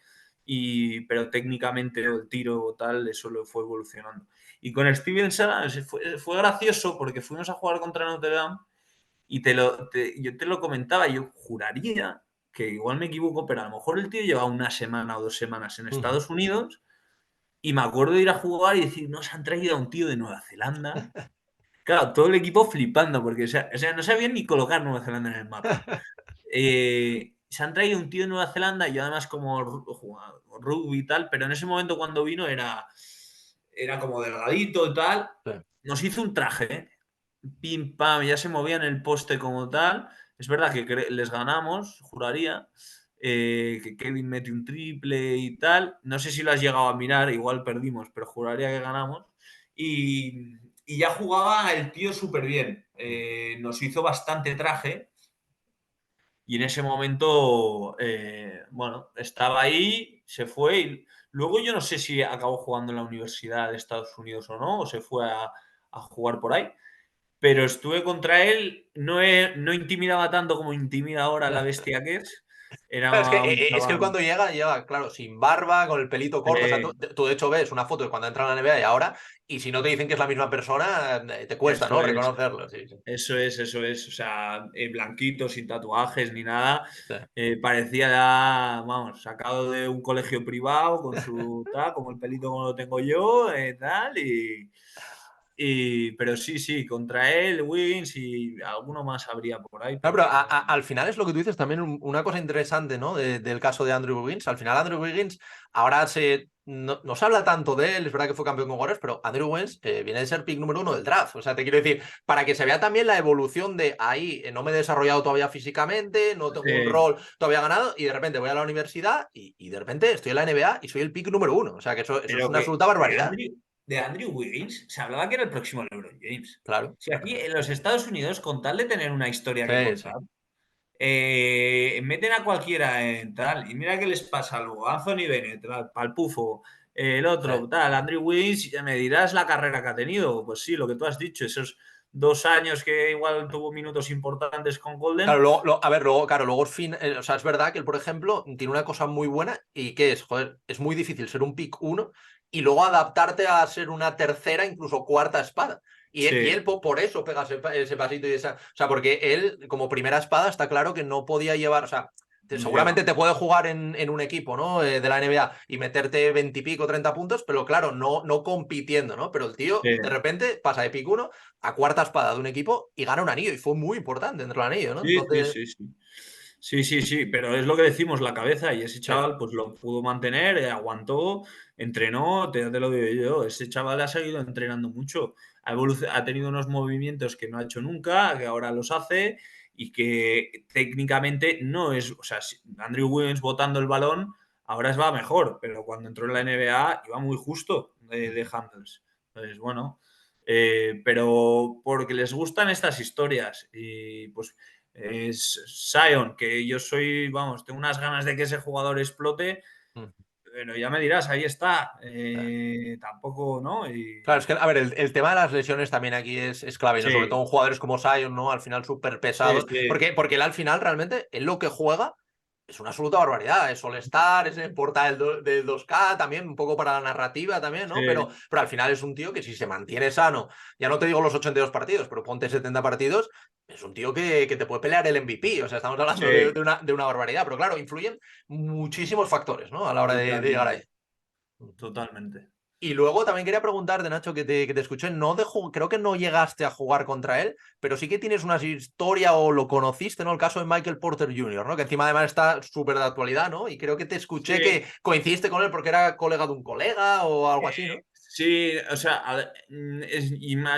pero técnicamente el tiro o tal, eso lo fue evolucionando. Y con Steven Adams fue gracioso porque fuimos a jugar contra Notre Dame y yo te lo comentaba, yo juraría que igual me equivoco, pero a lo mejor el tío lleva una semana o 2 semanas en Ujú. Estados Unidos y me acuerdo de ir a jugar y decir, no, se han traído a un tío de Nueva Zelanda. Claro, todo el equipo flipando, porque o sea, no sabían ni colocar Nueva Zelanda en el mapa. Se han traído un tío de Nueva Zelanda, y yo además como jugaba rugby y tal, pero en ese momento cuando vino era como delgadito y tal. Sí. Nos hizo un traje, ¿eh? Pim, pam, ya se movía en el poste como tal. Es verdad que les ganamos, juraría. Que Kevin mete un triple y tal. No sé si lo has llegado a mirar, igual perdimos, pero juraría que ganamos. Y ya jugaba el tío súper bien. Nos hizo bastante traje. Y en ese momento, bueno, estaba ahí, se fue. Y luego yo no sé si acabó jugando en la Universidad de Estados Unidos o no, o se fue a jugar por ahí, pero estuve contra él, no intimidaba tanto como intimida ahora la bestia que es. Claro, es que, Era un es que él chaval. cuando llega, claro, sin barba, con el pelito corto. O sea, tú de hecho ves una foto de cuando entra en la NBA y ahora, y si no te dicen que es la misma persona, te cuesta, Eso ¿no? es, Reconocerlo, sí, sí. eso es, eso es. O sea, blanquito, sin tatuajes ni nada. Sí. Parecía, vamos, sacado de un colegio privado con su tal, como el pelito como lo tengo yo, tal, pero sí, sí, contra él, Wiggins y alguno más habría por ahí, No, pero pero al final es lo que tú dices también una cosa interesante, ¿no? Del caso de Andrew Wiggins. Al final Andrew Wiggins ahora no se habla tanto de él, es verdad que fue campeón con Warriors, pero Andrew Wiggins viene de ser pick número 1 del draft. O sea, te quiero decir, para que se vea también la evolución de ahí, no me he desarrollado todavía físicamente, no tengo un sí. rol todavía ganado, y de repente voy a la universidad y de repente estoy en la NBA y soy el pick número 1. O sea, que eso es Pero una que absoluta barbaridad. De Andrew Wiggins se hablaba que era el próximo LeBron James. Claro. Si aquí en los Estados Unidos, con tal de tener una historia que Sí, contar, sí. meten a cualquiera en tal. Y mira qué les pasa luego. Anthony Bennett, Palpufo, el Sí. otro, tal, Andrew Wiggins, ya me dirás la carrera que ha tenido. Pues sí, lo que tú has dicho, esos 2 años que igual tuvo minutos importantes con Golden. Claro, a ver, claro, luego o sea, es verdad que él, por ejemplo, tiene una cosa muy buena y que es, joder, es muy difícil ser un pick 1 y luego adaptarte a ser una tercera, incluso cuarta espada. Y él Sí, por eso pega ese pasito y esa. O sea, porque él, como primera espada, está claro que no podía llevar. O sea, ya. seguramente te puede jugar en un equipo, ¿no? De la NBA y meterte 20 y pico, 30 puntos, pero claro, no compitiendo, ¿no? Pero el tío, Sí. de repente, pasa de pick 1 a cuarta espada de un equipo y gana un anillo. Y fue muy importante dentro del anillo, ¿no? Sí, sí, Entonces. sí, sí. Sí, sí, sí, pero es lo que decimos, la cabeza, y ese Sí. chaval pues lo pudo mantener, aguantó, entrenó, te lo digo yo, ese chaval ha seguido entrenando mucho, ha tenido unos movimientos que no ha hecho nunca, que ahora los hace y que técnicamente no es, o sea, Andrew Wiggins botando el balón ahora va mejor, pero cuando entró en la NBA iba muy justo de handles. Entonces, bueno, pero porque les gustan estas historias y pues es Sion, que yo soy, vamos, tengo unas ganas de que ese jugador explote, Mm. pero ya me dirás, ahí está. Claro, Tampoco, ¿no? Claro, es que, a ver, el tema de las lesiones también aquí es clave, ¿no? Sobre todo Sí, en jugadores como Zion, ¿no? Al final súper sí, pesados. sí, Porque él al final realmente, él lo que juega es una absoluta barbaridad. Es All-Star, es en portada del 2K también, un poco para la narrativa también, ¿no? Pero Sí, al final es un tío que si se mantiene sano, ya no te digo los 82 partidos, pero ponte 70 partidos, es un tío que te puede pelear el MVP. O sea, estamos hablando sí, de una barbaridad. Pero claro, influyen muchísimos factores, ¿no? A la hora de llegar ahí. totalmente, totalmente. Y luego también quería preguntarte, Nacho, que te escuché, creo que no llegaste a jugar contra él, pero sí que tienes una historia o lo conociste, ¿no? El caso de Michael Porter Jr., ¿no? Que encima además está súper de actualidad, ¿no? Y creo que te escuché Sí, que coincidiste con él porque era colega de un colega o algo así, ¿no? sí, o sea,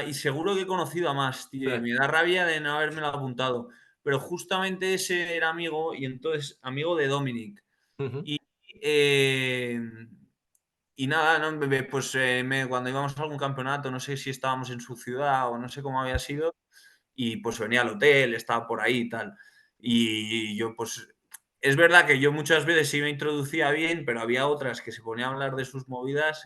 y seguro que he conocido a más, Sí. tío, y me da rabia de no habérmelo apuntado. Pero justamente ese era amigo, y entonces amigo de Dominic. Ujú, Y, eh, y nada, ¿no? Pues cuando íbamos a algún campeonato, no sé si estábamos en su ciudad o no sé cómo había sido, y pues venía al hotel, estaba por ahí y tal. Y yo, pues, es verdad que yo muchas veces sí me introducía bien, pero había otras que se ponían a hablar de sus movidas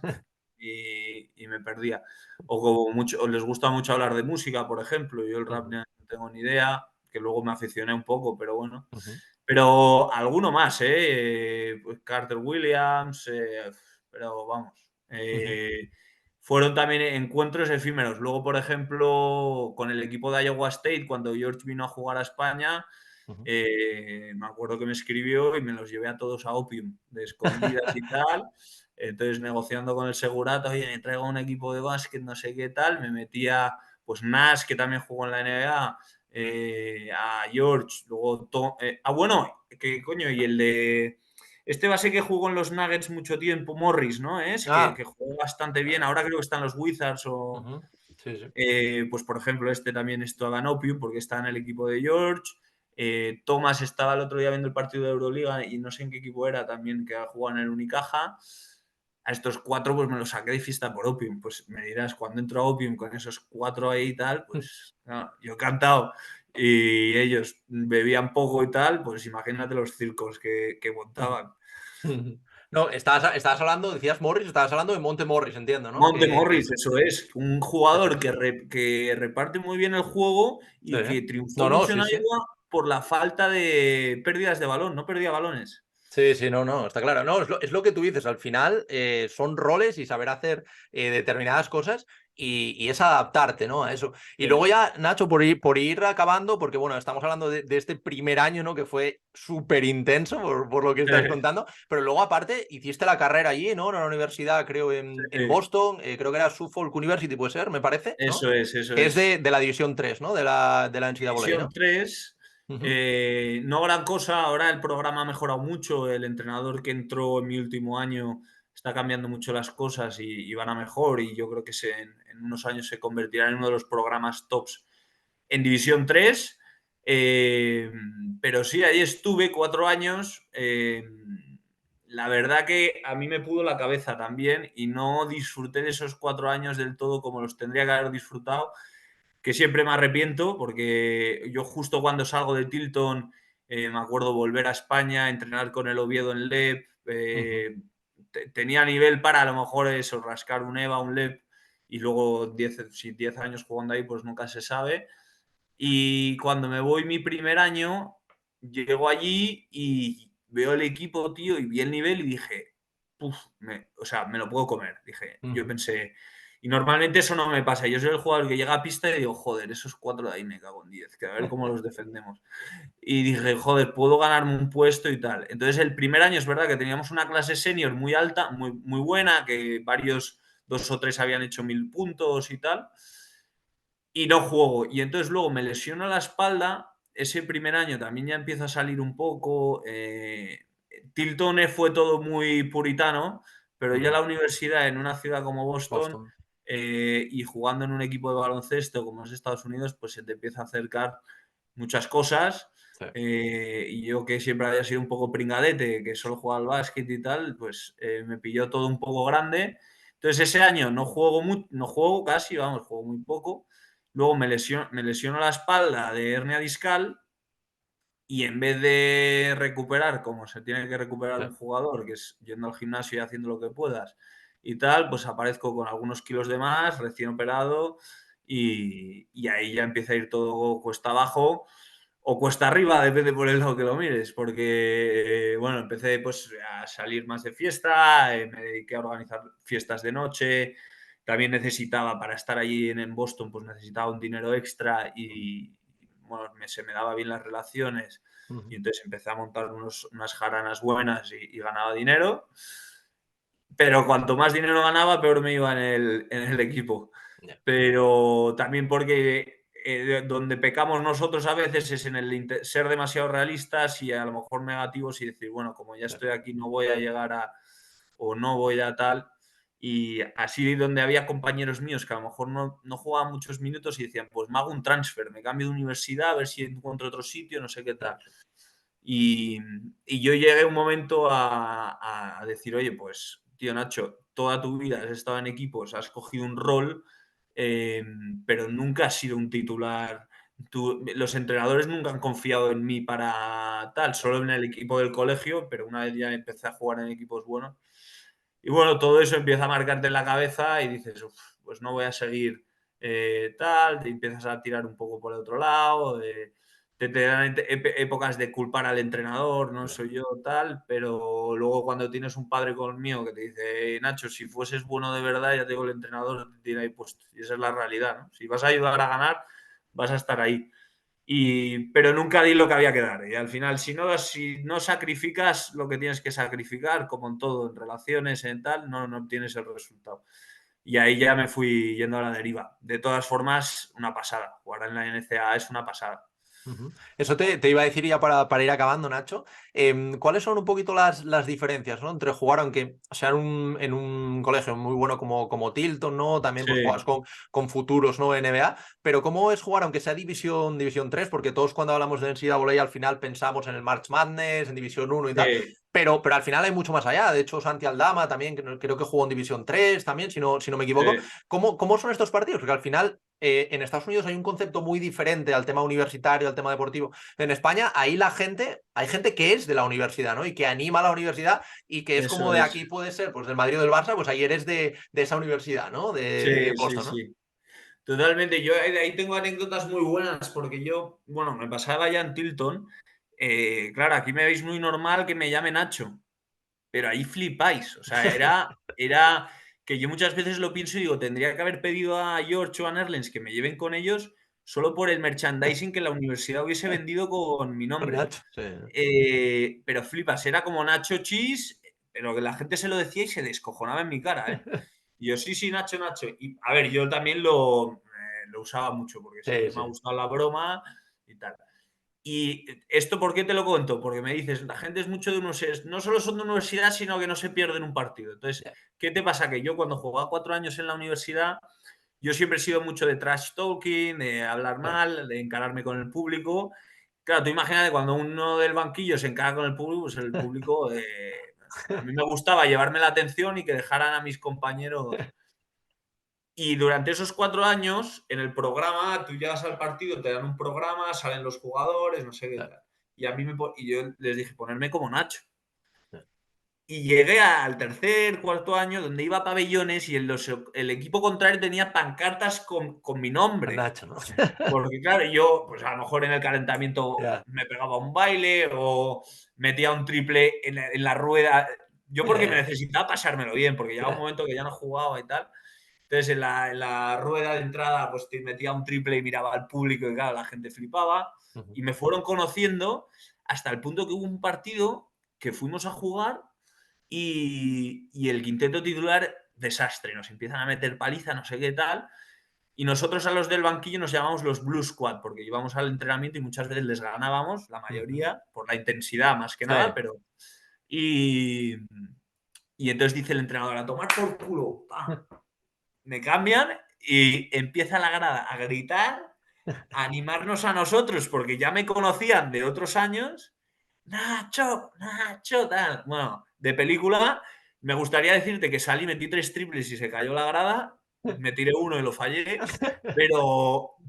y me perdía. O como mucho, o les gusta mucho hablar de música, por ejemplo. Yo el rap ujú, no tengo ni idea, que luego me aficioné un poco, pero bueno. ujú, Pero alguno más, ¿eh? Pues Carter Williams, pero vamos. ujú, Fueron también encuentros efímeros. Luego, por ejemplo, con el equipo de Iowa State, cuando George vino a jugar a España, ujú. me acuerdo que me escribió y me los llevé a todos a Opium, de escondidas y tal. Entonces, negociando con el segurato, oye, me traigo un equipo de básquet, no sé qué tal. Me metía, pues, Nash, que también jugó en la NBA, a George, luego bueno, que coño, y el de este base que jugó en los Nuggets mucho tiempo, Morris, ¿no? Es Ah, que jugó bastante bien. Ahora creo que están los Wizards o ujú. Sí, sí. pues por ejemplo, este también estaba en Opium porque está en el equipo de George. Thomas estaba el otro día viendo el partido de Euroliga y no sé en qué equipo era también, que jugaba en el Unicaja. A estos cuatro pues me los saqué de fiesta por Opium. Pues me dirás, cuando entro a Opium con esos cuatro ahí y tal, pues no, yo he cantado y ellos bebían poco y tal, pues imagínate los circos que montaban. Ujú. No, estabas hablando, decías Morris, estabas hablando de Monte Morris, entiendo, ¿no? Monte Morris, eso es, un jugador que reparte muy bien el juego Sí. y que triunfó No, no, mucho en sí, sí. Iowa por la falta de pérdidas de balón, no perdía balones. Sí, sí, no, no, está claro. No, es lo que tú dices, al final son roles y saber hacer determinadas cosas y es adaptarte, ¿no? A eso. Y luego ya, Nacho, por ir acabando, porque bueno, estamos hablando de este primer año, ¿no? Que fue súper intenso por lo que estás contando, pero luego aparte hiciste la carrera allí, ¿no? En una universidad, creo, en Boston, creo que era Suffolk University, puede ser, me parece, ¿no? Eso es, eso Que es es. de la División 3, ¿no? De la NCAA, División ¿no? 3, Ujú, no gran cosa, ahora el programa ha mejorado mucho, el entrenador que entró en mi último año está cambiando mucho las cosas y van a mejor y yo creo que en unos años se convertirá en uno de los programas tops en División 3. Pero sí, ahí estuve 4 años. La verdad que a mí me pudo la cabeza también y no disfruté de esos 4 años del todo como los tendría que haber disfrutado, que siempre me arrepiento porque yo justo cuando salgo de Tilton me acuerdo volver a España, entrenar con el Oviedo en LEP, ujú. tenía nivel para a lo mejor eso, rascar un EVA, un LEP y luego 10 años jugando ahí pues nunca se sabe. Y cuando me voy mi primer año, llego allí y veo el equipo, tío, y vi el nivel y dije, puf, o sea, me lo puedo comer. Dije, yo Ujú. pensé, y normalmente eso no me pasa. Yo soy el jugador que llega a pista y digo, joder, esos cuatro de ahí me cago en 10, que a ver cómo los defendemos. Y dije, joder, puedo ganarme un puesto y tal. Entonces, el primer año es verdad que teníamos una clase senior muy alta, muy, muy buena, que varios, 2 o 3 habían hecho 1000 puntos y tal y no juego. Y entonces luego me lesiono la espalda. Ese primer año también ya empiezo a salir un poco. Tilton fue todo muy puritano, pero ya Ujú. la universidad en una ciudad como Boston Boston. y jugando en un equipo de baloncesto como es Estados Unidos, pues se te empieza a acercar muchas cosas. Sí. Y yo que siempre había sido un poco pringadete, que solo jugaba al básquet y tal, pues me pilló todo un poco grande. Entonces ese año no juego casi, vamos, juego muy poco. Luego me lesiono la espalda de hernia discal y en vez de recuperar como se tiene que recuperar Sí. un jugador, que es yendo al gimnasio y haciendo lo que puedas y tal, pues aparezco con algunos kilos de más, recién operado y ahí ya empieza a ir todo cuesta abajo. o cuesta arriba, depende por el lado que lo mires, porque, bueno, empecé pues a salir más de fiesta, me dediqué a organizar fiestas de noche, también necesitaba, para estar allí en Boston, pues necesitaba un dinero extra y, bueno, se me daba bien las relaciones y entonces empecé a montar unas jaranas buenas y ganaba dinero, pero cuanto más dinero ganaba, peor me iba en el equipo. Ya. Pero también porque donde pecamos nosotros a veces es en el ser demasiado realistas y a lo mejor negativos y decir, bueno, como ya estoy aquí no voy a llegar a, o no voy a tal. Y así donde había compañeros míos que a lo mejor no jugaban muchos minutos y decían, pues me hago un transfer, me cambio de universidad a ver si encuentro otro sitio, no sé qué tal. Y, y yo llegué un momento a decir, oye, pues, tío Nacho, toda tu vida has estado en equipos, has cogido un rol, pero nunca has sido un titular. Los entrenadores nunca han confiado en mí para tal, solo en el equipo del colegio, pero una vez ya empecé a jugar en equipos buenos. Y bueno, todo eso empieza a marcarte en la cabeza y dices, "Uf, pues no voy a seguir tal", te empiezas a tirar un poco por el otro lado, te dan épocas de culpar al entrenador, no soy yo tal, pero luego cuando tienes un padre conmigo que te dice, Nacho, si fueses bueno de verdad, ya te digo, el entrenador te tiene ahí puesto. Y esa es la realidad, ¿no? Si vas a ayudar a ganar, vas a estar ahí. Pero nunca di lo que había que dar. Y al final, si no sacrificas lo que tienes que sacrificar, como en todo, en relaciones, en tal, no obtienes el resultado. Y ahí ya me fui yendo a la deriva. De todas formas, una pasada. Jugar en la NCAA es una pasada. Eso te iba a decir ya para ir acabando, Nacho. ¿Cuáles son un poquito las diferencias, ¿no? Entre jugar, aunque sea en un colegio muy bueno como Tilton, ¿no? También pues juegas Sí, con futuros, ¿no? NBA, pero ¿cómo es jugar, aunque sea División 3? Porque todos cuando hablamos de NCAA al final pensamos en el March Madness, en División 1 y tal. sí, Pero al final hay mucho más allá. De hecho, Santi Aldama también, creo que jugó en División 3 también, si no me equivoco. sí. ¿Cómo son estos partidos? Porque al final en Estados Unidos hay un concepto muy diferente al tema universitario, al tema deportivo. En España, ahí hay gente que es de la universidad, ¿no? Y que anima a la universidad y que es como Eso de es. aquí puede ser, pues del Madrid o del Barça, pues ahí eres de esa universidad, ¿no? De Sí, sí, Boston, ¿no? sí. Totalmente. Yo de ahí tengo anécdotas muy buenas porque yo, bueno, me pasaba ya en Tilton. Claro, aquí me veis muy normal que me llame Nacho. Pero ahí flipáis. O sea, era que yo muchas veces lo pienso y digo, tendría que haber pedido a George o a Nerlens que me lleven con ellos solo por el merchandising que la universidad hubiese vendido con mi Con nombre. Nacho, sí. Pero flipas, era como Nacho Cheese, pero que la gente se lo decía y se descojonaba en mi cara, ¿eh? Y yo, sí, sí, Nacho, Nacho. Y a ver, yo también lo usaba mucho porque Sí, siempre me ha sí. gustado la broma y tal. Y esto, ¿por qué te lo cuento? Porque me dices, la gente es mucho de universidad, no solo son de universidad, sino que no se pierden un partido. Entonces, Ya. ¿qué te pasa? Que yo cuando jugaba 4 años en la universidad, yo siempre he sido mucho de trash talking, de hablar Claro. mal, de encararme con el público. Claro, tú imagínate cuando uno del banquillo se encara con el público, pues el público, a mí me gustaba llevarme la atención y que dejaran a mis compañeros. Y durante esos 4 años, en el programa, tú llegas al partido, te dan un programa, salen los jugadores, no sé qué Claro. tal. Y yo les dije, ponerme como Nacho. Ya. Y llegué al tercer, cuarto año, donde iba a pabellones y el equipo contrario tenía pancartas con mi Con nombre. Nacho, ¿no? Porque claro, yo, pues a lo mejor en el calentamiento Ya. me pegaba un baile o metía un triple en la rueda. Yo porque me necesitaba pasármelo bien, porque llegaba un Ya. momento que ya no jugaba y tal. Entonces en la rueda de entrada pues te metía un triple y miraba al público y claro, la gente flipaba. Ujú. Y me fueron conociendo hasta el punto que hubo un partido que fuimos a jugar y el quinteto titular, desastre. Nos empiezan a meter paliza, no sé qué tal. Y nosotros a los del banquillo nos llamamos los Blue Squad, porque íbamos al entrenamiento y muchas veces les ganábamos, la Ujú. mayoría, por la intensidad más que nada, Sí. pero... Y, y entonces dice el entrenador, a tomar por culo. ¡Pam! Me cambian y empieza la grada a gritar, a animarnos a nosotros, porque ya me conocían de otros años. Nacho, Nacho, tal. Bueno, de película, me gustaría decirte que salí, metí 3 triples y se cayó la grada. Me tiré uno y lo fallé. Pero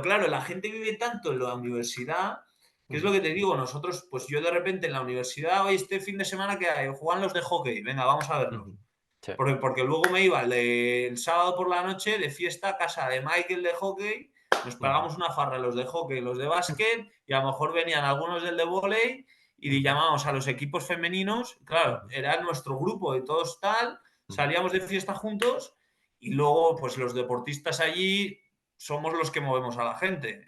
claro, la gente vive tanto en la universidad, que es lo Ujú. que te digo, nosotros, pues yo de repente en la universidad, hoy este fin de semana que juegan los de hockey, venga, vamos a verlos. Ujú. Sí. Porque luego me iba el sábado por la noche de fiesta a casa de Michael de hockey Nos pegamos una farra los de hockey, los de básquet, y a lo mejor venían algunos del de vóley y llamábamos a los equipos femeninos. Claro, era nuestro grupo de todos tal, salíamos de fiesta juntos y luego pues los deportistas allí somos los que movemos a la gente.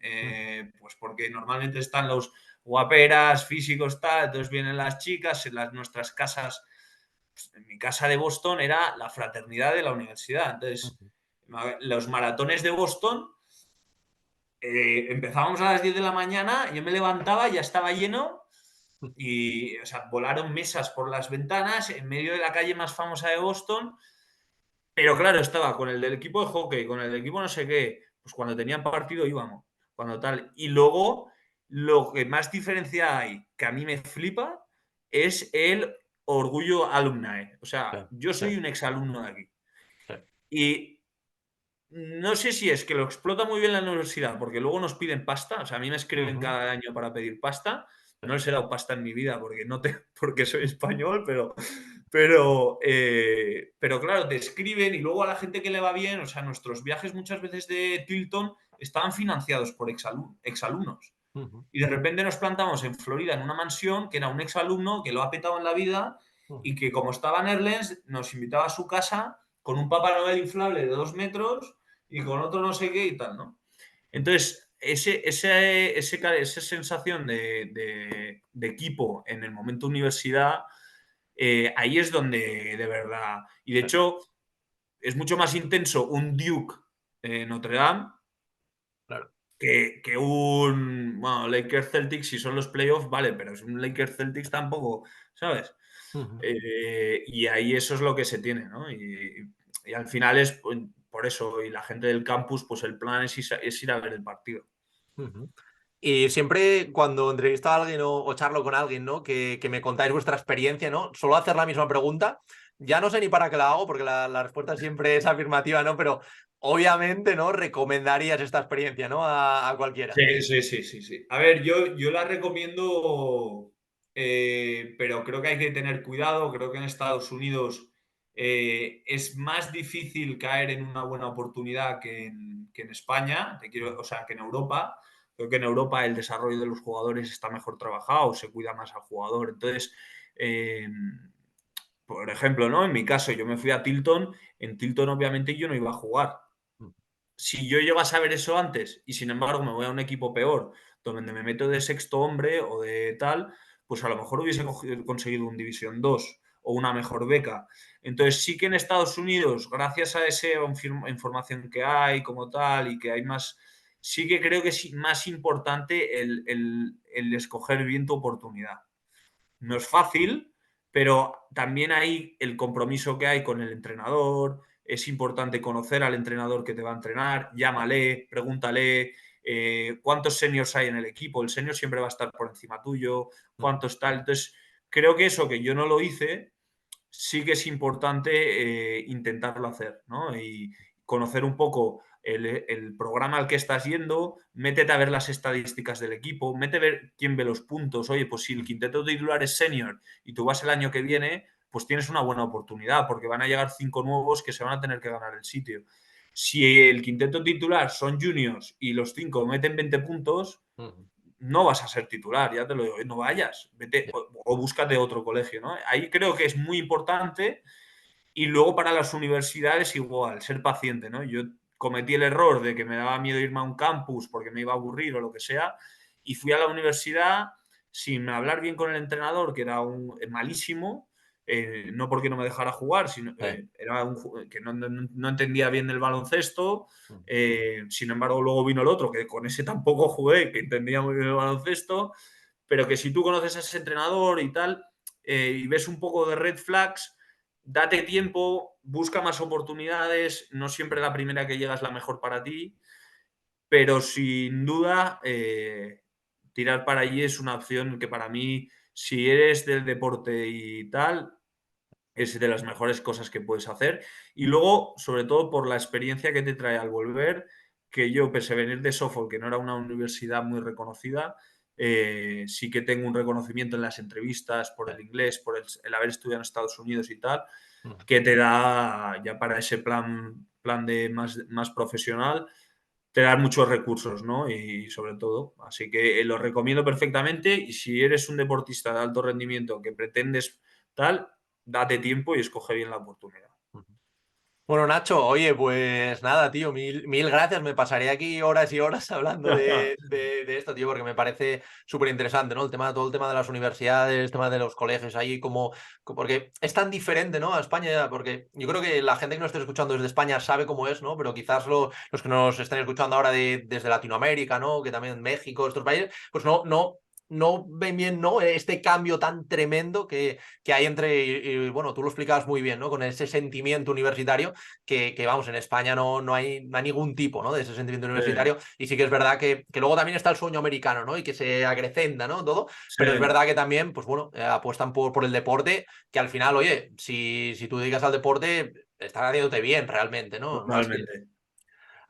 Pues porque normalmente están los guaperas, físicos, tal, entonces vienen las chicas, en nuestras casas. En mi casa de Boston era la fraternidad de la universidad. Entonces, los maratones de Boston, empezábamos a las 10 de la mañana, yo me levantaba, ya estaba lleno y, o sea, volaron mesas por las ventanas en medio de la calle más famosa de Boston. Pero claro, estaba con el del equipo de hockey, con el del equipo no sé qué, pues cuando tenían partido íbamos, cuando tal. Y luego, lo que más diferencia hay, que a mí me flipa, es el orgullo alumni. O sea, yo soy un exalumno de aquí. Y no sé si es que lo explota muy bien la universidad, porque luego nos piden pasta. O sea, a mí me escriben cada año para pedir pasta. No les he dado pasta en mi vida porque, porque soy español, pero claro, te escriben y luego a la gente que le va bien, o sea, nuestros viajes muchas veces de Tilton estaban financiados por exalumnos. Y de repente nos plantamos en Florida en una mansión que era un exalumno que lo ha petado en la vida y que como estaba en Erlens nos invitaba a su casa con un Papá Noel inflable de 2 metros y con otro no sé qué y tal, ¿no? Entonces, esa sensación de equipo en el momento universidad, ahí es donde de verdad... Y de hecho, es mucho más intenso un Duke Notre Dame que un Lakers Celtics. Si son los playoffs, vale, pero es un Lakers Celtics tampoco, ¿sabes? Y ahí eso es lo que se tiene, ¿no? Y al final es por eso, y la gente del campus, pues el plan es ir a ver el partido. Y siempre cuando entrevisto a alguien o charlo con alguien, ¿no? Que me contáis vuestra experiencia, ¿no? Solo hacer la misma pregunta. Ya no sé ni para qué la hago, porque la respuesta siempre es afirmativa, ¿no? Pero obviamente, ¿no? Recomendarías esta experiencia, ¿no? A cualquiera. Sí. A ver, yo la recomiendo, pero creo que hay que tener cuidado. Creo que en Estados Unidos es más difícil caer en una buena oportunidad que en España, o sea, que en Europa. Creo que en Europa el desarrollo de los jugadores está mejor trabajado, se cuida más al jugador. Entonces, por ejemplo, ¿no? En mi caso, yo me fui a Tilton. En Tilton, obviamente, yo no iba a jugar. Si yo llego a saber eso antes y sin embargo me voy a un equipo peor, donde me meto de sexto hombre o de tal, pues a lo mejor hubiese conseguido un División 2 o una mejor beca. Entonces sí que en Estados Unidos, gracias a esa información que hay como tal y que hay más, sí que creo que es más importante el escoger bien tu oportunidad. No es fácil, pero también hay el compromiso que hay con el entrenador. Es importante conocer al entrenador que te va a entrenar, llámale, pregúntale cuántos seniors hay en el equipo. El senior siempre va a estar por encima tuyo, cuántos tal. Entonces, creo que eso que yo no lo hice, sí que es importante intentarlo hacer, ¿no? Y conocer un poco el programa al que estás yendo, métete a ver las estadísticas del equipo, métete a ver quién ve los puntos. Oye, pues si el quinteto titular es senior y tú vas el año que viene, pues tienes una buena oportunidad porque van a llegar 5 nuevos que se van a tener que ganar el sitio. Si el quinteto titular son juniors y los 5 meten 20 puntos, no vas a ser titular, ya te lo digo, no vayas, vete o búscate otro colegio, ¿no? Ahí creo que es muy importante. Y luego para las universidades igual, ser paciente, ¿no? Yo cometí el error de que me daba miedo irme a un campus porque me iba a aburrir o lo que sea, y fui a la universidad sin hablar bien con el entrenador, que era un malísimo, no porque no me dejara jugar, sino era que no entendía bien el baloncesto. Sin embargo, luego vino el otro, que con ese tampoco jugué, que entendía muy bien el baloncesto, pero que si tú conoces a ese entrenador y tal, y ves un poco de red flags, date tiempo, busca más oportunidades. No siempre la primera que llega es la mejor para ti, pero sin duda tirar para allí es una opción que para mí, si eres del deporte y tal, es de las mejores cosas que puedes hacer. Y luego, sobre todo por la experiencia que te trae al volver, que yo, pese a venir de Suffolk, que no era una universidad muy reconocida, sí que tengo un reconocimiento en las entrevistas por el inglés, por el haber estudiado en Estados Unidos y tal, que te da ya para ese plan de más profesional, te dan muchos recursos, ¿no? Y sobre todo, así que lo recomiendo perfectamente y si eres un deportista de alto rendimiento que pretendes tal, date tiempo y escoge bien la oportunidad. Bueno, Nacho, oye, pues nada, tío, mil gracias. Me pasaré aquí horas y horas hablando de esto, tío, porque me parece súper interesante, ¿no? Todo el tema de las universidades, el tema de los colegios ahí, porque es tan diferente, ¿no? A España, porque yo creo que la gente que nos esté escuchando desde España sabe cómo es, ¿no? Pero quizás los que nos estén escuchando ahora desde Latinoamérica, ¿no? Que también México, estos países, pues no ven bien, ¿no? Este cambio tan tremendo que hay entre, bueno, tú lo explicabas muy bien, ¿no? Con ese sentimiento universitario que vamos, en España no hay ningún tipo, ¿no? De ese sentimiento universitario. Y sí que es verdad que luego también está el sueño americano, ¿no? Y que se acrecenta, ¿no? Todo. Sí, Pero es verdad que también, pues bueno, apuestan por el deporte, que al final, oye, si tú dedicas al deporte, están haciéndote bien realmente, ¿no? totalmente.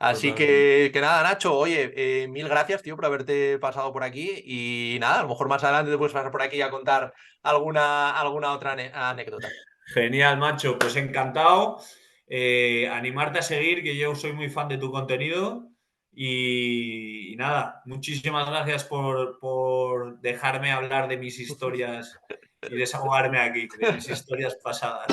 Así Totalmente. que nada, Nacho, oye, mil gracias, tío, por haberte pasado por aquí. Y nada, a lo mejor más adelante te puedes pasar por aquí a contar alguna otra anécdota. Genial, macho. Pues encantado. Animarte a seguir, que yo soy muy fan de tu contenido. Y nada, muchísimas gracias por dejarme hablar de mis historias y desahogarme aquí, de mis historias pasadas.